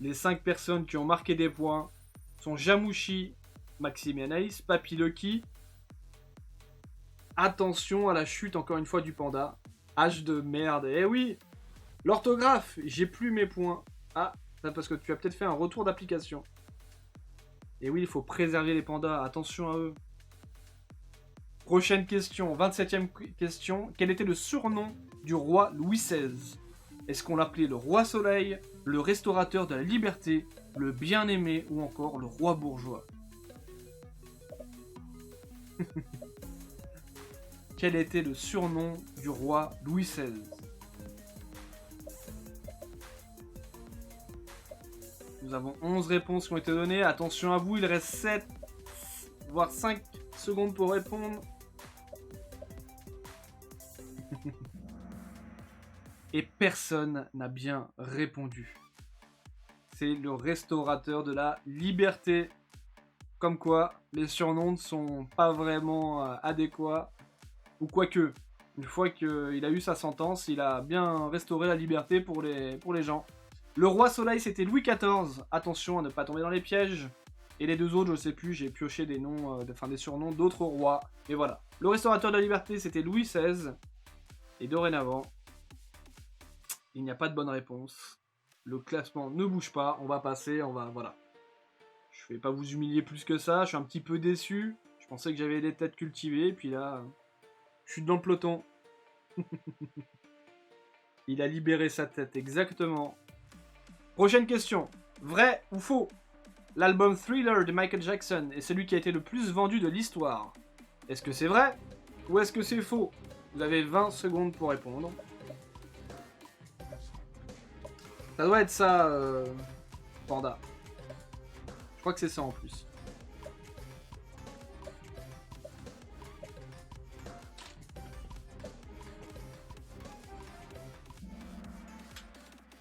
Les 5 personnes qui ont marqué des points sont Jamouchi, Maxime et Anaïs, Papy Lucky. Attention à la chute, encore une fois, du panda. H de merde. Eh oui, l'orthographe, j'ai plus mes points. Ah, c'est parce que tu as peut-être fait un retour d'application. Et oui, il faut préserver les pandas. Attention à eux. Prochaine question, 27e question. Quel était le surnom du roi Louis XVI? Est-ce qu'on l'appelait le roi soleil, le restaurateur de la liberté, le bien-aimé ou encore le roi bourgeois? Quel était le surnom du roi Louis XVI? Nous avons 11 réponses qui ont été données. Attention à vous, il reste 7, voire 5 secondes pour répondre. Et personne n'a bien répondu. C'est le restaurateur de la liberté. Comme quoi, les surnoms ne sont pas vraiment adéquats. Ou quoique, une fois qu'il a eu sa sentence, il a bien restauré la liberté pour les gens. Le roi soleil, c'était Louis XIV. Attention à ne pas tomber dans les pièges. Et les deux autres, je sais plus, j'ai pioché des noms, des surnoms d'autres rois. Et voilà. Le restaurateur de la liberté, c'était Louis XVI. Et dorénavant, il n'y a pas de bonne réponse. Le classement ne bouge pas. On va passer, voilà. Je vais pas vous humilier plus que ça. Je suis un petit peu déçu. Je pensais que j'avais des têtes cultivées. Puis là, je suis dans le peloton. Il a libéré sa tête, exactement. Prochaine question. Vrai ou faux? L'album Thriller de Michael Jackson est celui qui a été le plus vendu de l'histoire. Est-ce que c'est vrai ou est-ce que c'est faux? Vous avez 20 secondes pour répondre. Ça doit être ça, Panda. Je crois que c'est ça en plus.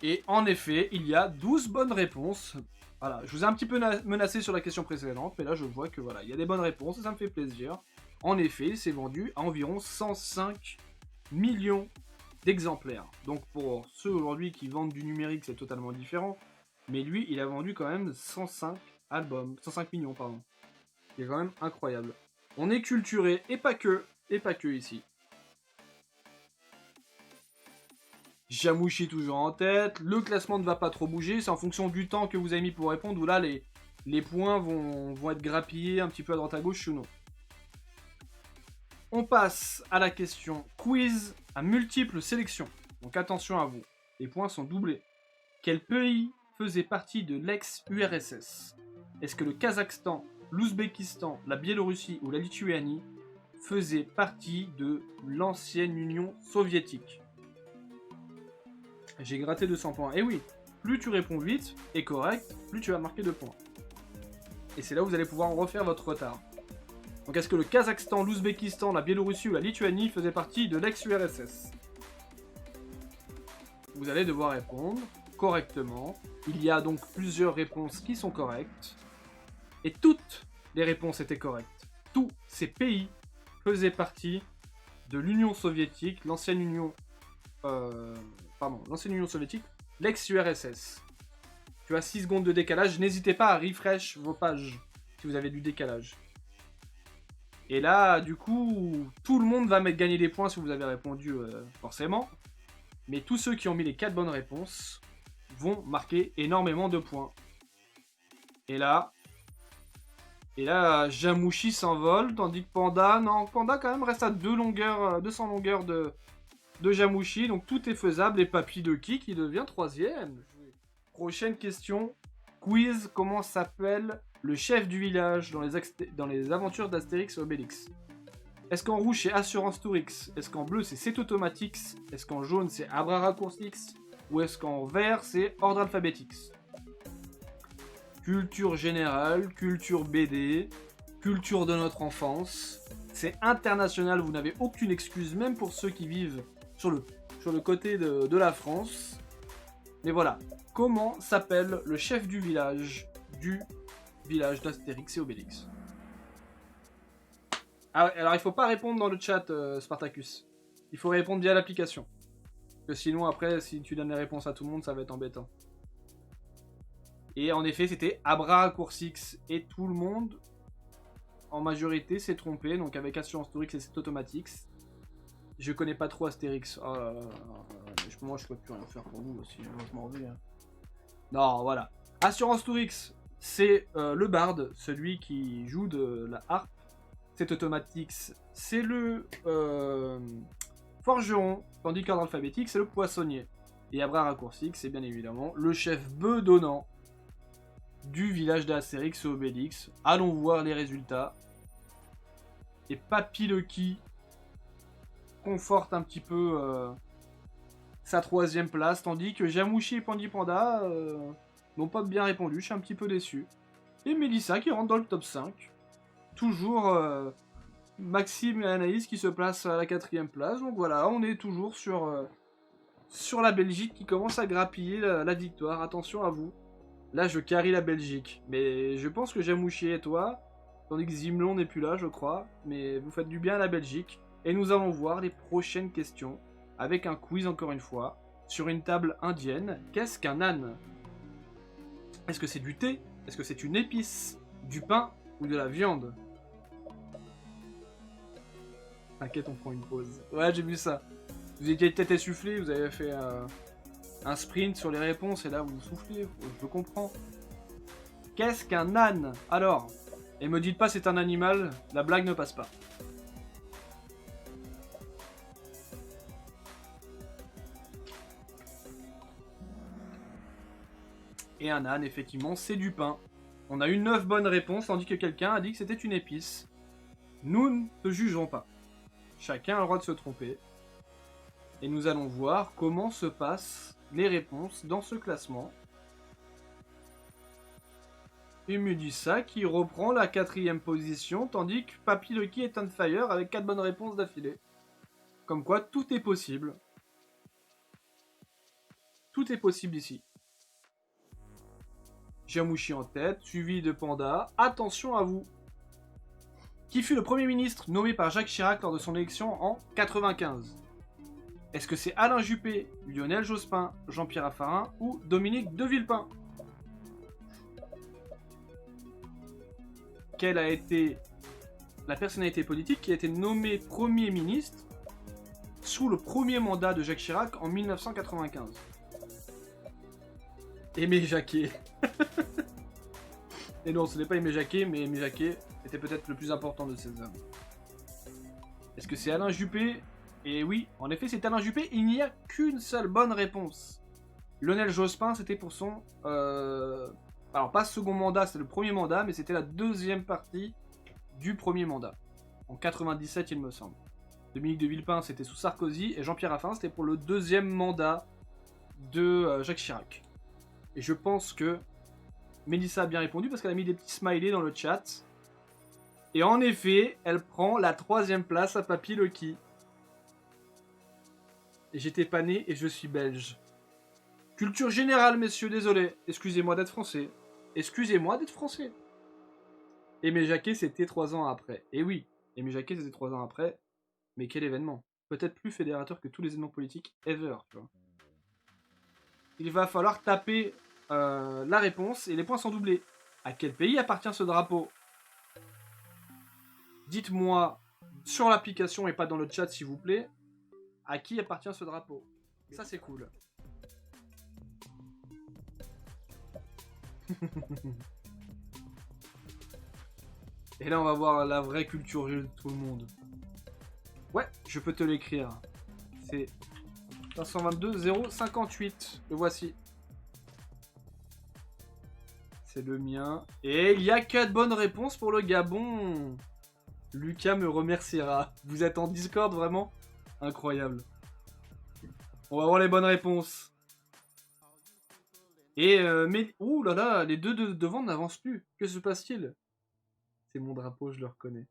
Et en effet, il y a 12 bonnes réponses. Voilà, je vous ai un petit peu menacé sur la question précédente, mais là je vois que voilà, il y a des bonnes réponses et ça me fait plaisir. En effet, c'est vendu à environ 105 millions d'exemplaires. Donc pour ceux aujourd'hui qui vendent du numérique, c'est totalement différent. Mais lui, il a vendu quand même 105 millions, pardon. C'est quand même incroyable. On est culturé, et pas que ici. Jamouchi toujours en tête. Le classement ne va pas trop bouger. C'est en fonction du temps que vous avez mis pour répondre où là les points vont être grappillés un petit peu à droite à gauche ou non. On passe à la question quiz à multiples sélections. Donc attention à vous. Les points sont doublés. Quel pays faisait partie de l'ex-URSS? Est-ce que le Kazakhstan, l'Ouzbékistan, la Biélorussie ou la Lituanie faisaient partie de l'ancienne Union soviétique? J'ai gratté 200 points. Et oui, plus tu réponds vite et correct, plus tu vas marquer 2 points. Et c'est là où vous allez pouvoir refaire votre retard. Donc est-ce que le Kazakhstan, l'Ouzbékistan, la Biélorussie ou la Lituanie faisaient partie de l'ex-URSS? Vous allez devoir répondre correctement. Il y a donc plusieurs réponses qui sont correctes. Et toutes les réponses étaient correctes. Tous ces pays faisaient partie de l'Union soviétique, l'ancienne Union soviétique, l'ex-URSS. Tu as 6 secondes de décalage. N'hésitez pas à refresh vos pages si vous avez du décalage. Et là, du coup, tout le monde va gagner des points si vous avez répondu forcément. Mais tous ceux qui ont mis les 4 bonnes réponses vont marquer énormément de points. Et là, Jamouchi s'envole, tandis que Panda quand même reste à 200 longueurs de Jamouchi. Donc tout est faisable. Et Papy de qui devient 3ème. Prochaine question. Quiz, comment s'appelle le chef du village dans les aventures d'Astérix et Obélix? Est-ce qu'en rouge c'est Assurance Tourix? Est-ce qu'en bleu c'est C'est Automatix? Est-ce qu'en jaune c'est Abra Raccourcix? Ou est-ce qu'en vert c'est Ordre Alphabétix? Culture générale, culture BD, culture de notre enfance. C'est international, vous n'avez aucune excuse, même pour ceux qui vivent sur le côté de la France. Mais voilà, comment s'appelle le chef du village d'Astérix et Obélix? Ah ouais, alors il faut pas répondre dans le chat, Spartacus. Il faut répondre via l'application. Parce que sinon, après, si tu donnes les réponses à tout le monde, ça va être embêtant. Et en effet, c'était Abra Coursix. Et tout le monde, en majorité, s'est trompé. Donc avec Assurance Tourix et C'est Automatix. Je connais pas trop Astérix. Oh là là là. Moi, je peux plus rien faire pour vous aussi. Je m'en vais. Hein. Non, voilà. Assurance Tourix, c'est le barde, celui qui joue de la harpe. C'est Automatix, c'est le forgeron, tandis qu'Ordre Alphabétique, c'est le poissonnier. Et Abra Raccourcix, c'est bien évidemment le chef bedonnant du village d'Astérix et Obélix. Allons voir les résultats. Et Papy Lucky conforte un petit peu sa 3ème place, tandis que Jamouchi et Pandi Panda n'ont pas bien répondu, je suis un petit peu déçu. Et Mélissa qui rentre dans le top 5. Toujours Maxime et Anaïs qui se placent à la 4ème place. Donc voilà, on est toujours sur la Belgique qui commence à grappiller la victoire. Attention à vous. Là, je carry la Belgique. Mais je pense que Jamouchi et toi, tandis que Zimlon n'est plus là, je crois. Mais vous faites du bien à la Belgique. Et nous allons voir les prochaines questions avec un quiz encore une fois sur une table indienne. Qu'est-ce qu'un âne? Est-ce que c'est du thé? Est-ce que c'est une épice? Du pain ou de la viande? T'inquiète, on prend une pause. Ouais, j'ai vu ça. Vous étiez tête essoufflé, vous avez fait un sprint sur les réponses et là vous soufflez, je comprends. Qu'est-ce qu'un âne? Alors, et me dites pas c'est un animal, la blague ne passe pas. Et un âne, effectivement, c'est du pain. On a eu 9 bonnes réponses, tandis que quelqu'un a dit que c'était une épice. Nous ne te jugerons pas. Chacun a le droit de se tromper. Et nous allons voir comment se passent les réponses dans ce classement. Et Mudissa qui reprend la 4ème position, tandis que Papy Lucky est on fire avec 4 bonnes réponses d'affilée. Comme quoi, tout est possible. Tout est possible ici. Jamouchi en tête, suivi de Panda. Attention à vous. Qui fut le Premier ministre nommé par Jacques Chirac lors de son élection en 95? Est-ce que c'est Alain Juppé, Lionel Jospin, Jean-Pierre Raffarin ou Dominique de Villepin? Quelle a été la personnalité politique qui a été nommée Premier ministre sous le premier mandat de Jacques Chirac en 1995? Aimé Jacquet. Et non, ce n'est pas Aimé Jacquet, mais Aimé Jacquet était peut-être le plus important de ces hommes. Est-ce que c'est Alain Juppé? Et oui, en effet, c'est Alain Juppé. Il n'y a qu'une seule bonne réponse. Lionel Jospin, c'était pour son... Alors, pas second mandat, c'était le premier mandat, mais c'était la 2e partie du premier mandat. En 97, il me semble. Dominique de Villepin, c'était sous Sarkozy. Et Jean-Pierre Raffarin, c'était pour le 2e mandat de Jacques Chirac. Et je pense que Mélissa a bien répondu parce qu'elle a mis des petits smileys dans le chat. Et en effet, elle prend la 3e place à Papy Lucky. Et j'étais pas né et je suis belge. Culture générale, messieurs, désolé. Excusez-moi d'être français. Excusez-moi d'être français. Aimé Jacquet, c'était 3 ans après. Et oui, Aimé Jacquet, c'était 3 ans après. Mais quel événement. Peut-être plus fédérateur que tous les événements politiques ever, tu vois. Il va falloir taper la réponse et les points sont doublés. À quel pays appartient ce drapeau? Dites-moi sur l'application et pas dans le chat, s'il vous plaît, à qui appartient ce drapeau. Ça, c'est cool. Et là, on va voir la vraie culture de tout le monde. Ouais, je peux te l'écrire. C'est 522 058. Le voici. C'est le mien. Et il y a 4 bonnes réponses pour le Gabon. Lucas me remerciera. Vous êtes en Discord, vraiment? Incroyable. On va voir les bonnes réponses. Et mais... Ouh là là, les deux devant n'avancent plus. Que se passe-t-il? C'est mon drapeau, je le reconnais.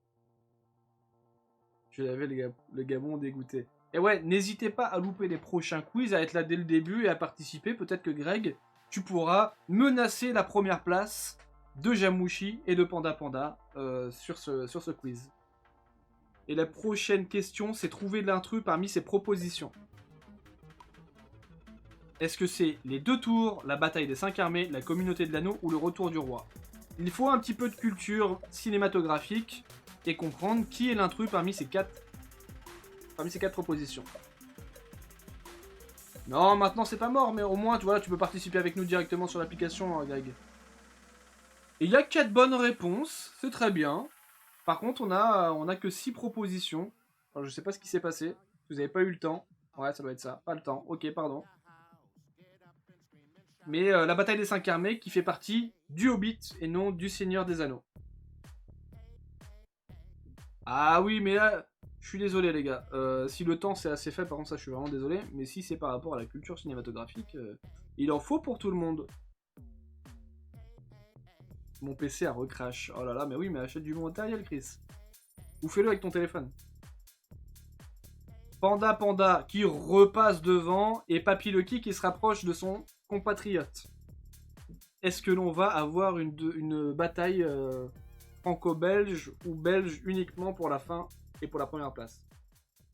Je l'avais le Gabon dégoûté. Et ouais, n'hésitez pas à louper les prochains quiz, à être là dès le début et à participer. Peut-être que Greg, tu pourras menacer la première place de Jamouchi et de Panda Panda sur ce quiz. Et la prochaine question, c'est trouver l'intrus parmi ces propositions. Est-ce que c'est les 2 tours, la bataille des 5 armées, la communauté de l'anneau ou le retour du roi? Il faut un petit peu de culture cinématographique et comprendre qui est l'intrus parmi ces 4 propositions. Non, maintenant c'est pas mort, mais au moins tu vois, tu peux participer avec nous directement sur l'application, Greg. Et il y a 4 bonnes réponses, c'est très bien. Par contre, on a que 6 propositions. Alors, je sais pas ce qui s'est passé. Vous avez pas eu le temps. Ouais, ça doit être ça. Pas le temps. Ok, pardon. Mais la bataille des 5 armées qui fait partie du Hobbit et non du Seigneur des Anneaux. Ah oui, mais là, je suis désolé les gars. Si le temps c'est assez fait, par contre ça je suis vraiment désolé. Mais si c'est par rapport à la culture cinématographique, il en faut pour tout le monde. Mon PC a recrash. Oh là là, mais oui, mais achète du bon matériel, Chris. Ou fais-le avec ton téléphone. Panda Panda qui repasse devant et Papy Lucky qui se rapproche de son compatriote. Est-ce que l'on va avoir une bataille franco-belge ou belge uniquement pour la fin et pour la première place?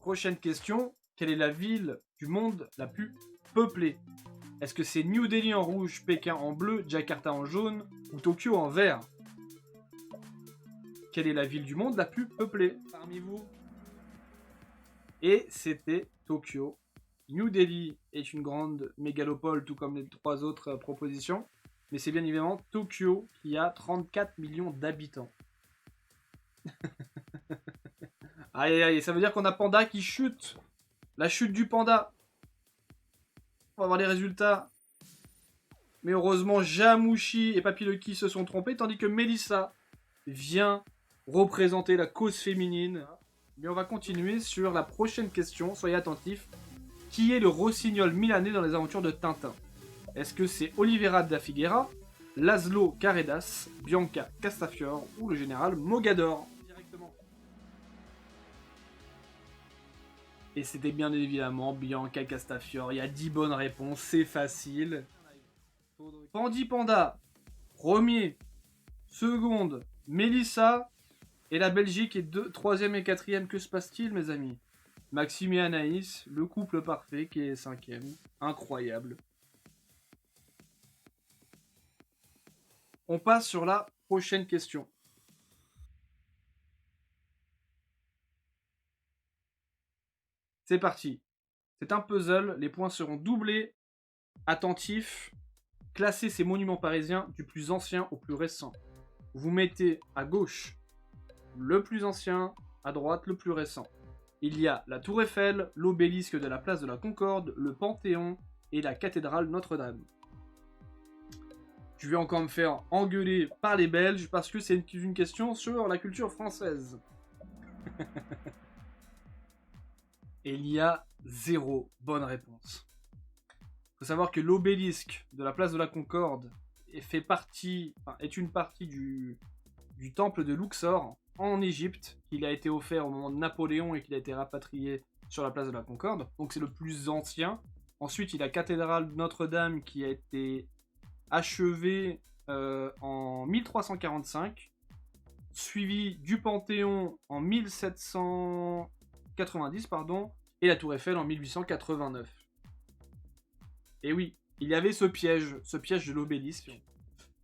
Prochaine question. Quelle est la ville du monde la plus peuplée? Est-ce que c'est New Delhi en rouge, Pékin en bleu, Jakarta en jaune ou Tokyo en vert? Quelle est la ville du monde la plus peuplée parmi vous? Et c'était Tokyo. New Delhi est une grande mégalopole, tout comme les 3 autres propositions. Mais c'est bien évidemment Tokyo qui a 34 millions d'habitants. Aïe aïe, ça veut dire qu'on a Panda qui chute. La chute du panda. On va voir les résultats. Mais heureusement, Jamouchi et Papy Lucky se sont trompés, tandis que Mélissa vient représenter la cause féminine. Mais on va continuer sur la prochaine question, soyez attentifs. Qui est le rossignol milanais dans les aventures de Tintin? Est-ce que c'est Oliveira da Figueira, Laszlo Carredas, Bianca Castafiore ou le général Mogador? Directement. Et c'était bien évidemment Bianca Castafiore. Il y a 10 bonnes réponses, c'est facile. Pandi Panda, premier, seconde, Mélissa, et la Belgique est 3e et 4e. Que se passe-t-il, mes amis? Maxime et Anaïs, le couple parfait qui est 5e. Incroyable. On passe sur la prochaine question. C'est parti. C'est un puzzle, les points seront doublés. Attentif. Classez ces monuments parisiens du plus ancien au plus récent. Vous mettez à gauche le plus ancien, à droite le plus récent. Il y a la Tour Eiffel, l'obélisque de la place de la Concorde, le Panthéon et la cathédrale Notre-Dame. Je vais encore me faire engueuler par les Belges parce que c'est une question sur la culture française. Et il y a 0 bonne réponse. faut savoir que l'obélisque de la place de la Concorde est une partie du temple de Luxor en Égypte, qu'il a été offert au moment de Napoléon et qu'il a été rapatrié sur la place de la Concorde. Donc c'est le plus ancien. Ensuite, il y a la cathédrale de Notre-Dame qui a été achevée en 1345, suivi du Panthéon en 1790, et la Tour Eiffel en 1889. Et oui, il y avait ce piège de l'obélisque.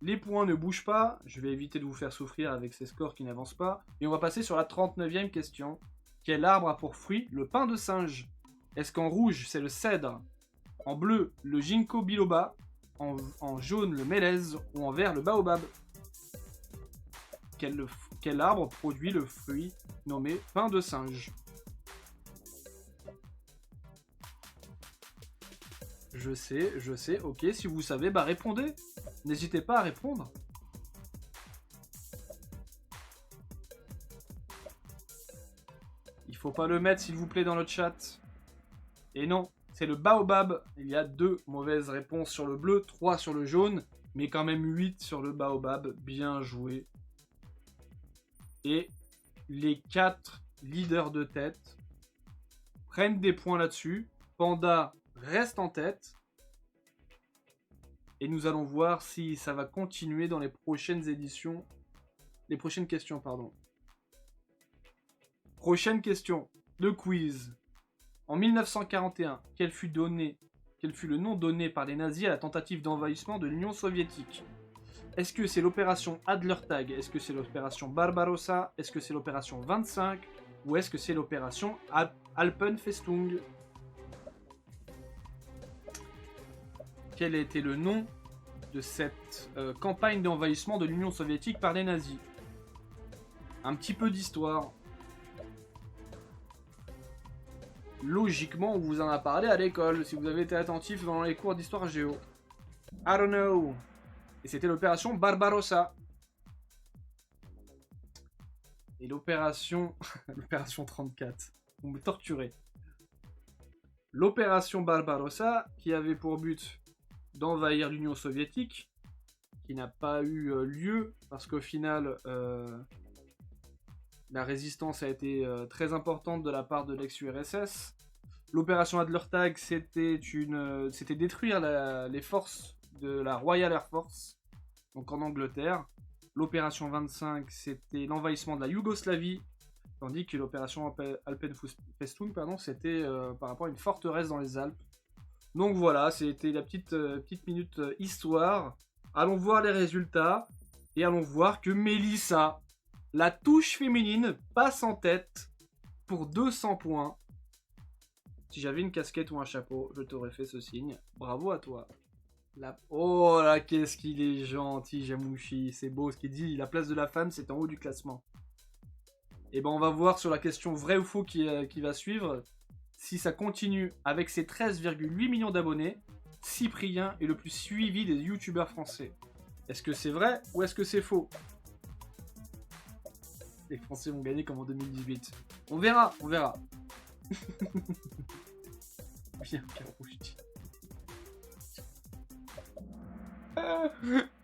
Les points ne bougent pas, je vais éviter de vous faire souffrir avec ces scores qui n'avancent pas, et on va passer sur la 39e question. Quel arbre a pour fruit le pin de singe? Est-ce qu'en rouge, c'est le cèdre, en bleu, le ginkgo biloba, en jaune, le mélèze, ou en vert, le baobab? Quel arbre produit le fruit nommé pin de singe? Je sais, ok, si vous savez, bah répondez. N'hésitez pas à répondre. Il faut pas le mettre, s'il vous plaît, dans le chat. Et non, c'est le baobab. Il y a 2 mauvaises réponses sur le bleu, 3 sur le jaune, mais quand même 8 sur le baobab. Bien joué. Et les 4 leaders de tête prennent des points là-dessus. Panda reste en tête. Et nous allons voir si ça va continuer dans les prochaines éditions. Les prochaines questions, pardon. Prochaine question. Le quiz. En 1941, quel fut le nom donné par les nazis à la tentative d'envahissement de l'Union soviétique? Est-ce que c'est l'opération Adlertag? Est-ce que c'est l'opération Barbarossa? Est-ce que c'est l'opération 25? Ou est-ce que c'est l'opération Alpenfestung? Quel était le nom de cette campagne d'envahissement de l'Union soviétique par les nazis? Un petit peu d'histoire. Logiquement, on vous en a parlé à l'école, si vous avez été attentif dans les cours d'histoire géo. I don't know. Et c'était l'opération Barbarossa. Et l'opération... l'opération 34. On me torturait. L'opération Barbarossa, qui avait pour but d'envahir l'Union soviétique, qui n'a pas eu lieu, parce qu'au final, la résistance a été très importante de la part de l'ex-URSS. L'opération Adlertag, c'était détruire les forces de la Royal Air Force, donc en Angleterre. L'opération 25, c'était l'envahissement de la Yougoslavie, tandis que l'opération Alpenfestung, c'était par rapport à une forteresse dans les Alpes. Donc voilà, c'était la petite minute histoire. Allons voir les résultats, et allons voir que Mélissa, la touche féminine, passe en tête pour 200 points. Si j'avais une casquette ou un chapeau, je t'aurais fait ce signe. Bravo à toi. Oh là, qu'est-ce qu'il est gentil, Jamouchi. C'est beau ce qu'il dit. La place de la femme, c'est en haut du classement. Et ben on va voir sur la question vrai ou faux qui va suivre. Si ça continue avec ses 13,8 millions d'abonnés, Cyprien est le plus suivi des youtubeurs français. Est-ce que c'est vrai ou est-ce que c'est faux? Les Français vont gagner comme en 2018. On verra. Bien, Pierre.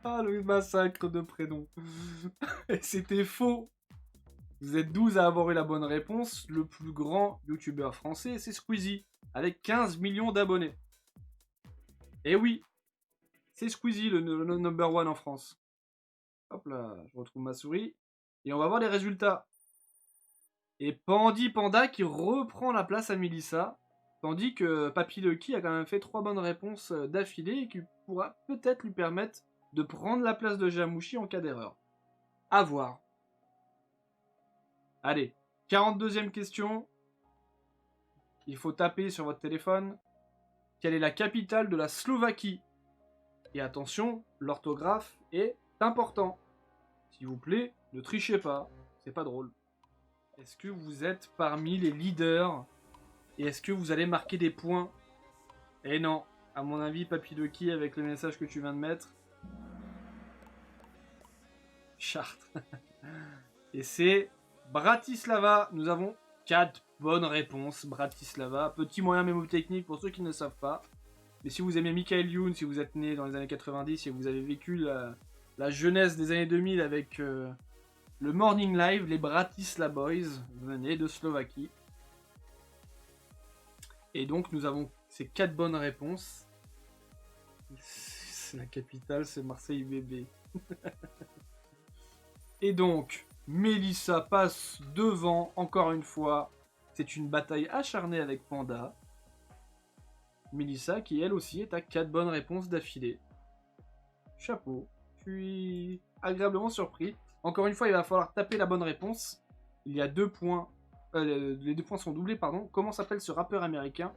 Ah, le massacre de prénoms. Et c'était faux. Vous êtes 12 à avoir eu la bonne réponse. Le plus grand youtubeur français, c'est Squeezie, avec 15 millions d'abonnés. Et oui, c'est Squeezie, le number one en France. Hop là, je retrouve ma souris. Et on va voir les résultats. Et Pandy Panda qui reprend la place à Mélissa. Tandis que Papy Lucky a quand même fait 3 bonnes réponses d'affilée et qui pourra peut-être lui permettre de prendre la place de Jamouchi en cas d'erreur. À voir. Allez, 42e question. Il faut taper sur votre téléphone. Quelle est la capitale de la Slovaquie? Et attention, l'orthographe est important. S'il vous plaît, ne trichez pas. C'est pas drôle. Est-ce que vous êtes parmi les leaders? Et est-ce que vous allez marquer des points? Eh non, à mon avis, Papy Lucky, avec le message que tu viens de mettre. Chartres. Et c'est Bratislava. Nous avons 4 bonnes réponses. Bratislava. Petit moyen mémotechnique pour ceux qui ne savent pas. Mais si vous aimez Michael Youn, si vous êtes né dans les années 90 et vous avez vécu la jeunesse des années 2000 avec le Morning Live, les Bratislava Boys, venez de Slovaquie. Et donc nous avons ces 4 bonnes réponses. C'est la capitale, c'est Marseille bébé. Et donc, Mélissa passe devant, encore une fois. C'est une bataille acharnée avec Panda. Mélissa qui elle aussi est à 4 bonnes réponses d'affilée. Chapeau. Je suis agréablement surpris. Encore une fois, il va falloir taper la bonne réponse. Il y a 2 points. Les 2 points sont doublés, pardon. Comment s'appelle ce rappeur américain?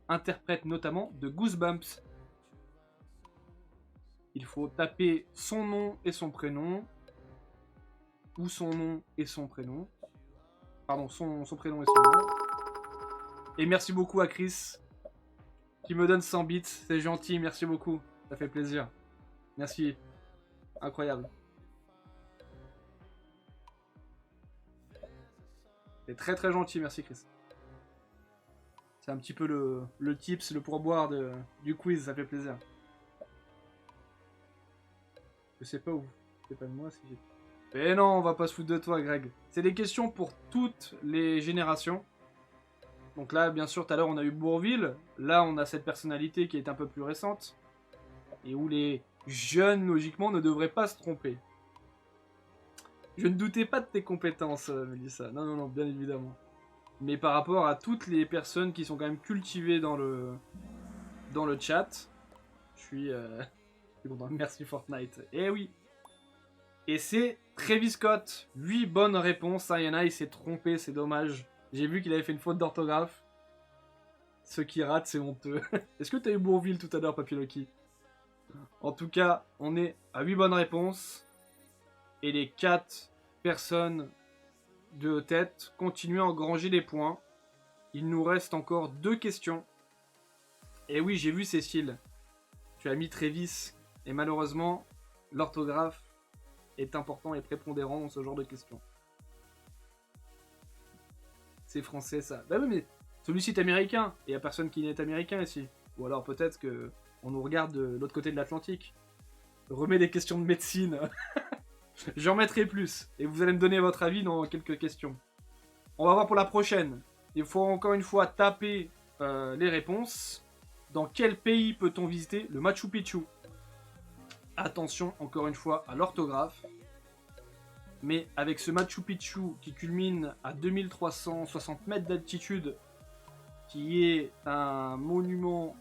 Interprète notamment de Goosebumps. Il faut taper son nom et son prénom. Ou son nom et son prénom. Pardon, son prénom et son nom. Et merci beaucoup à Chris qui me donne 100 bits. C'est gentil, merci beaucoup. Ça fait plaisir. Merci. Incroyable. C'est très très gentil, merci Chris. C'est un petit peu le tips, le pourboire du quiz, ça fait plaisir. Je sais pas où. C'est pas de moi si j'ai... Mais non, on va pas se foutre de toi, Greg. C'est des questions pour toutes les générations. Donc là, bien sûr, tout à l'heure, on a eu Bourvil. Là, on a cette personnalité qui est un peu plus récente. Et où les jeunes, logiquement, ne devraient pas se tromper. Je ne doutais pas de tes compétences, Mélissa. Non, non, non, bien évidemment. Mais par rapport à toutes les personnes qui sont quand même cultivées dans le chat, je suis content. Merci Fortnite. Eh oui. Et c'est Travis Scott. 8 bonnes réponses. Il y en a, il s'est trompé, c'est dommage. J'ai vu qu'il avait fait une faute d'orthographe. Ceux qui ratent, c'est honteux. Est-ce que tu as eu Bourvil tout à l'heure, Papy Loki? En tout cas, on est à 8 bonnes réponses. Et les 4 personnes de tête continuent à engranger des points. Il nous reste encore 2 questions. Et oui, j'ai vu Cécile. Tu as mis Travis. Et malheureusement, l'orthographe est important et prépondérant dans ce genre de questions. C'est français ça. Bah oui, mais celui-ci est américain. Et il n'y a personne qui n'est américain ici. Ou alors peut-être que on nous regarde de l'autre côté de l'Atlantique. Remets des questions de médecine. J'en mettrai plus. Et vous allez me donner votre avis dans quelques questions. On va voir pour la prochaine. Il faut encore une fois taper les réponses. Dans quel pays peut-on visiter le Machu Picchu? Attention encore une fois à l'orthographe. Mais avec ce Machu Picchu qui culmine à 2360 mètres d'altitude, qui est un monument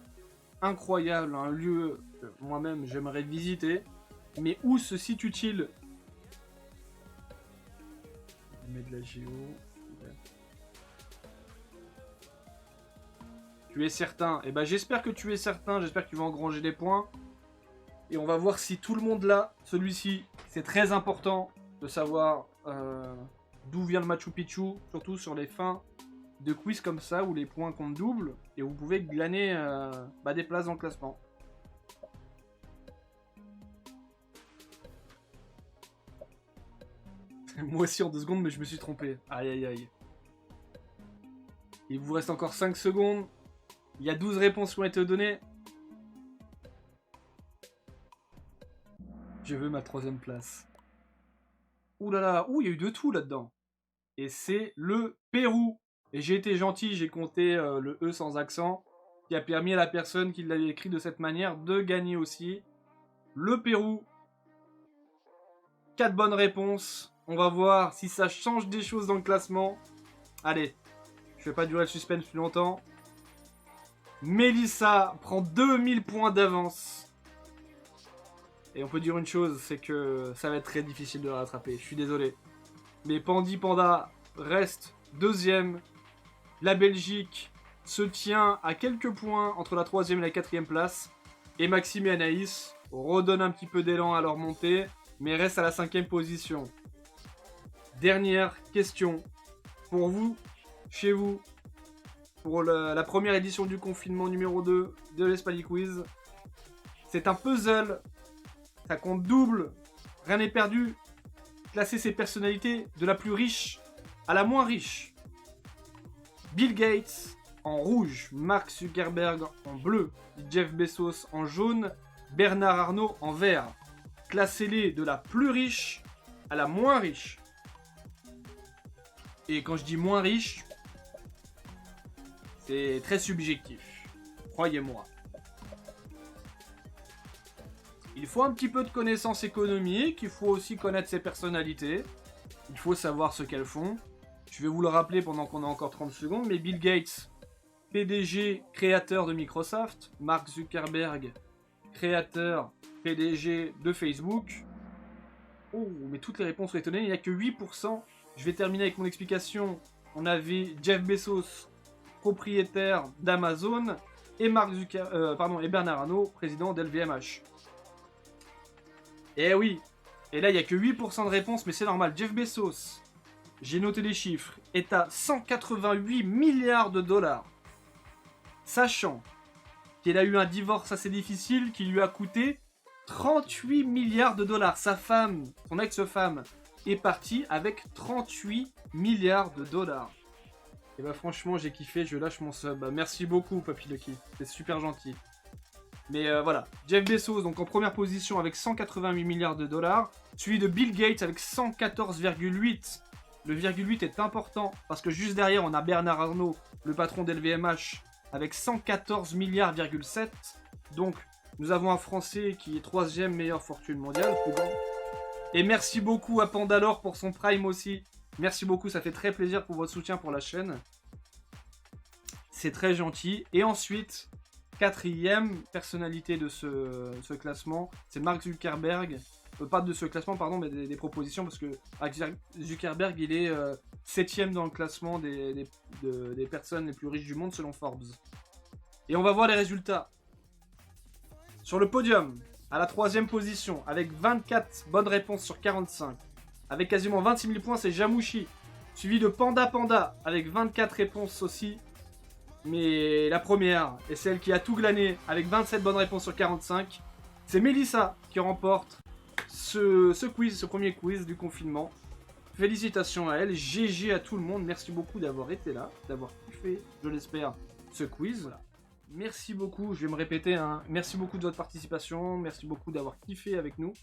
incroyable, un lieu que moi-même j'aimerais visiter, mais où se situe-t-il? Je mets de la géo. Tu es certain? Eh ben j'espère que tu es certain, j'espère que tu vas engranger des points. Et on va voir si tout le monde l'a, celui-ci. C'est très important de savoir d'où vient le Machu Picchu, surtout sur les fins de quiz comme ça, où les points comptent double, et vous pouvez glaner des places dans le classement. Moi aussi en 2 secondes, mais je me suis trompé. Aïe aïe aïe. Il vous reste encore 5 secondes. Il y a 12 réponses qui ont été données. Je veux ma 3ème place. Ouh là là, ouh, il y a eu de tout là-dedans. Et c'est le Pérou. Et j'ai été gentil, j'ai compté le E sans accent, qui a permis à la personne qui l'avait écrit de cette manière de gagner aussi. Le Pérou. 4 bonnes réponses. On va voir si ça change des choses dans le classement. Allez, je vais pas durer le suspense plus longtemps. Mélissa prend 2000 points d'avance. Et on peut dire une chose, c'est que ça va être très difficile de la rattraper. Je suis désolé. Mais Pandy Panda reste 2ème. La Belgique se tient à quelques points entre la 3ème et la 4ème place. Et Maxime et Anaïs redonnent un petit peu d'élan à leur montée, mais restent à la 5ème position. Dernière question pour vous, chez vous, pour la première édition du confinement numéro 2 de l'Espali Quiz. C'est un puzzle. Ça compte double, rien n'est perdu. Classer ces personnalités de la plus riche à la moins riche. Bill Gates, en rouge, Mark Zuckerberg en bleu, Jeff Bezos en jaune, Bernard Arnault en vert. Classez-les de la plus riche à la moins riche. Et quand je dis moins riche, c'est très subjectif. Croyez-moi. Il faut un petit peu de connaissances économiques, il faut aussi connaître ses personnalités. Il faut savoir ce qu'elles font. Je vais vous le rappeler pendant qu'on a encore 30 secondes, mais Bill Gates, PDG, créateur de Microsoft, Mark Zuckerberg, créateur, PDG de Facebook. Oh, mais toutes les réponses sont étonnées, il n'y a que 8%. Je vais terminer avec mon explication. On avait Jeff Bezos, propriétaire d'Amazon, et et Bernard Arnault, président d'LVMH. Eh oui, et là il n'y a que 8% de réponses, mais c'est normal. Jeff Bezos, j'ai noté les chiffres, est à 188 milliards de dollars. Sachant qu'il a eu un divorce assez difficile qui lui a coûté 38 milliards de dollars. Sa femme, son ex-femme, est partie avec 38 milliards de dollars. Et bah franchement j'ai kiffé, je lâche mon sub. Bah, merci beaucoup Papy Lucky, c'est super gentil. Mais voilà, Jeff Bezos donc en première position avec 188 milliards de dollars, suivi de Bill Gates avec 114,8. Le virgule 8 est important parce que juste derrière on a Bernard Arnault, le patron d'LVMH, avec 114 milliards,7. Donc nous avons un Français qui est 3e meilleure fortune mondiale. Et merci beaucoup à Pandalore pour son Prime aussi. Merci beaucoup, ça fait très plaisir pour votre soutien pour la chaîne. C'est très gentil. Et ensuite, 4e personnalité de ce classement, c'est Mark Zuckerberg. Pas de ce classement, pardon, mais des propositions, parce que Zuckerberg, il est 7e dans le classement des personnes les plus riches du monde selon Forbes. Et on va voir les résultats. Sur le podium, à la 3e position, avec 24 bonnes réponses sur 45, avec quasiment 26 000 points, c'est Jamouchi, suivi de Panda Panda, avec 24 réponses aussi. Mais la première, et celle qui a tout glané, avec 27 bonnes réponses sur 45, c'est Mélissa qui remporte ce quiz, ce premier quiz du confinement. Félicitations à elle, GG à tout le monde, merci beaucoup d'avoir été là, d'avoir kiffé, je l'espère, ce quiz. Voilà. Merci beaucoup, je vais me répéter, hein. Merci beaucoup de votre participation, merci beaucoup d'avoir kiffé avec nous.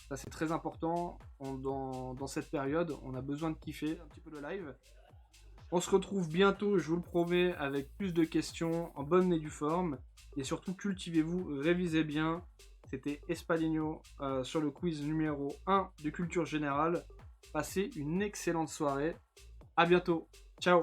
Ça c'est très important, dans cette période, on a besoin de kiffer un petit peu le live. On se retrouve bientôt, je vous le promets, avec plus de questions, en bonne et due forme. Et surtout, cultivez-vous, révisez bien. C'était Espaligno sur le quiz numéro 1 de Culture Générale. Passez une excellente soirée. À bientôt. Ciao.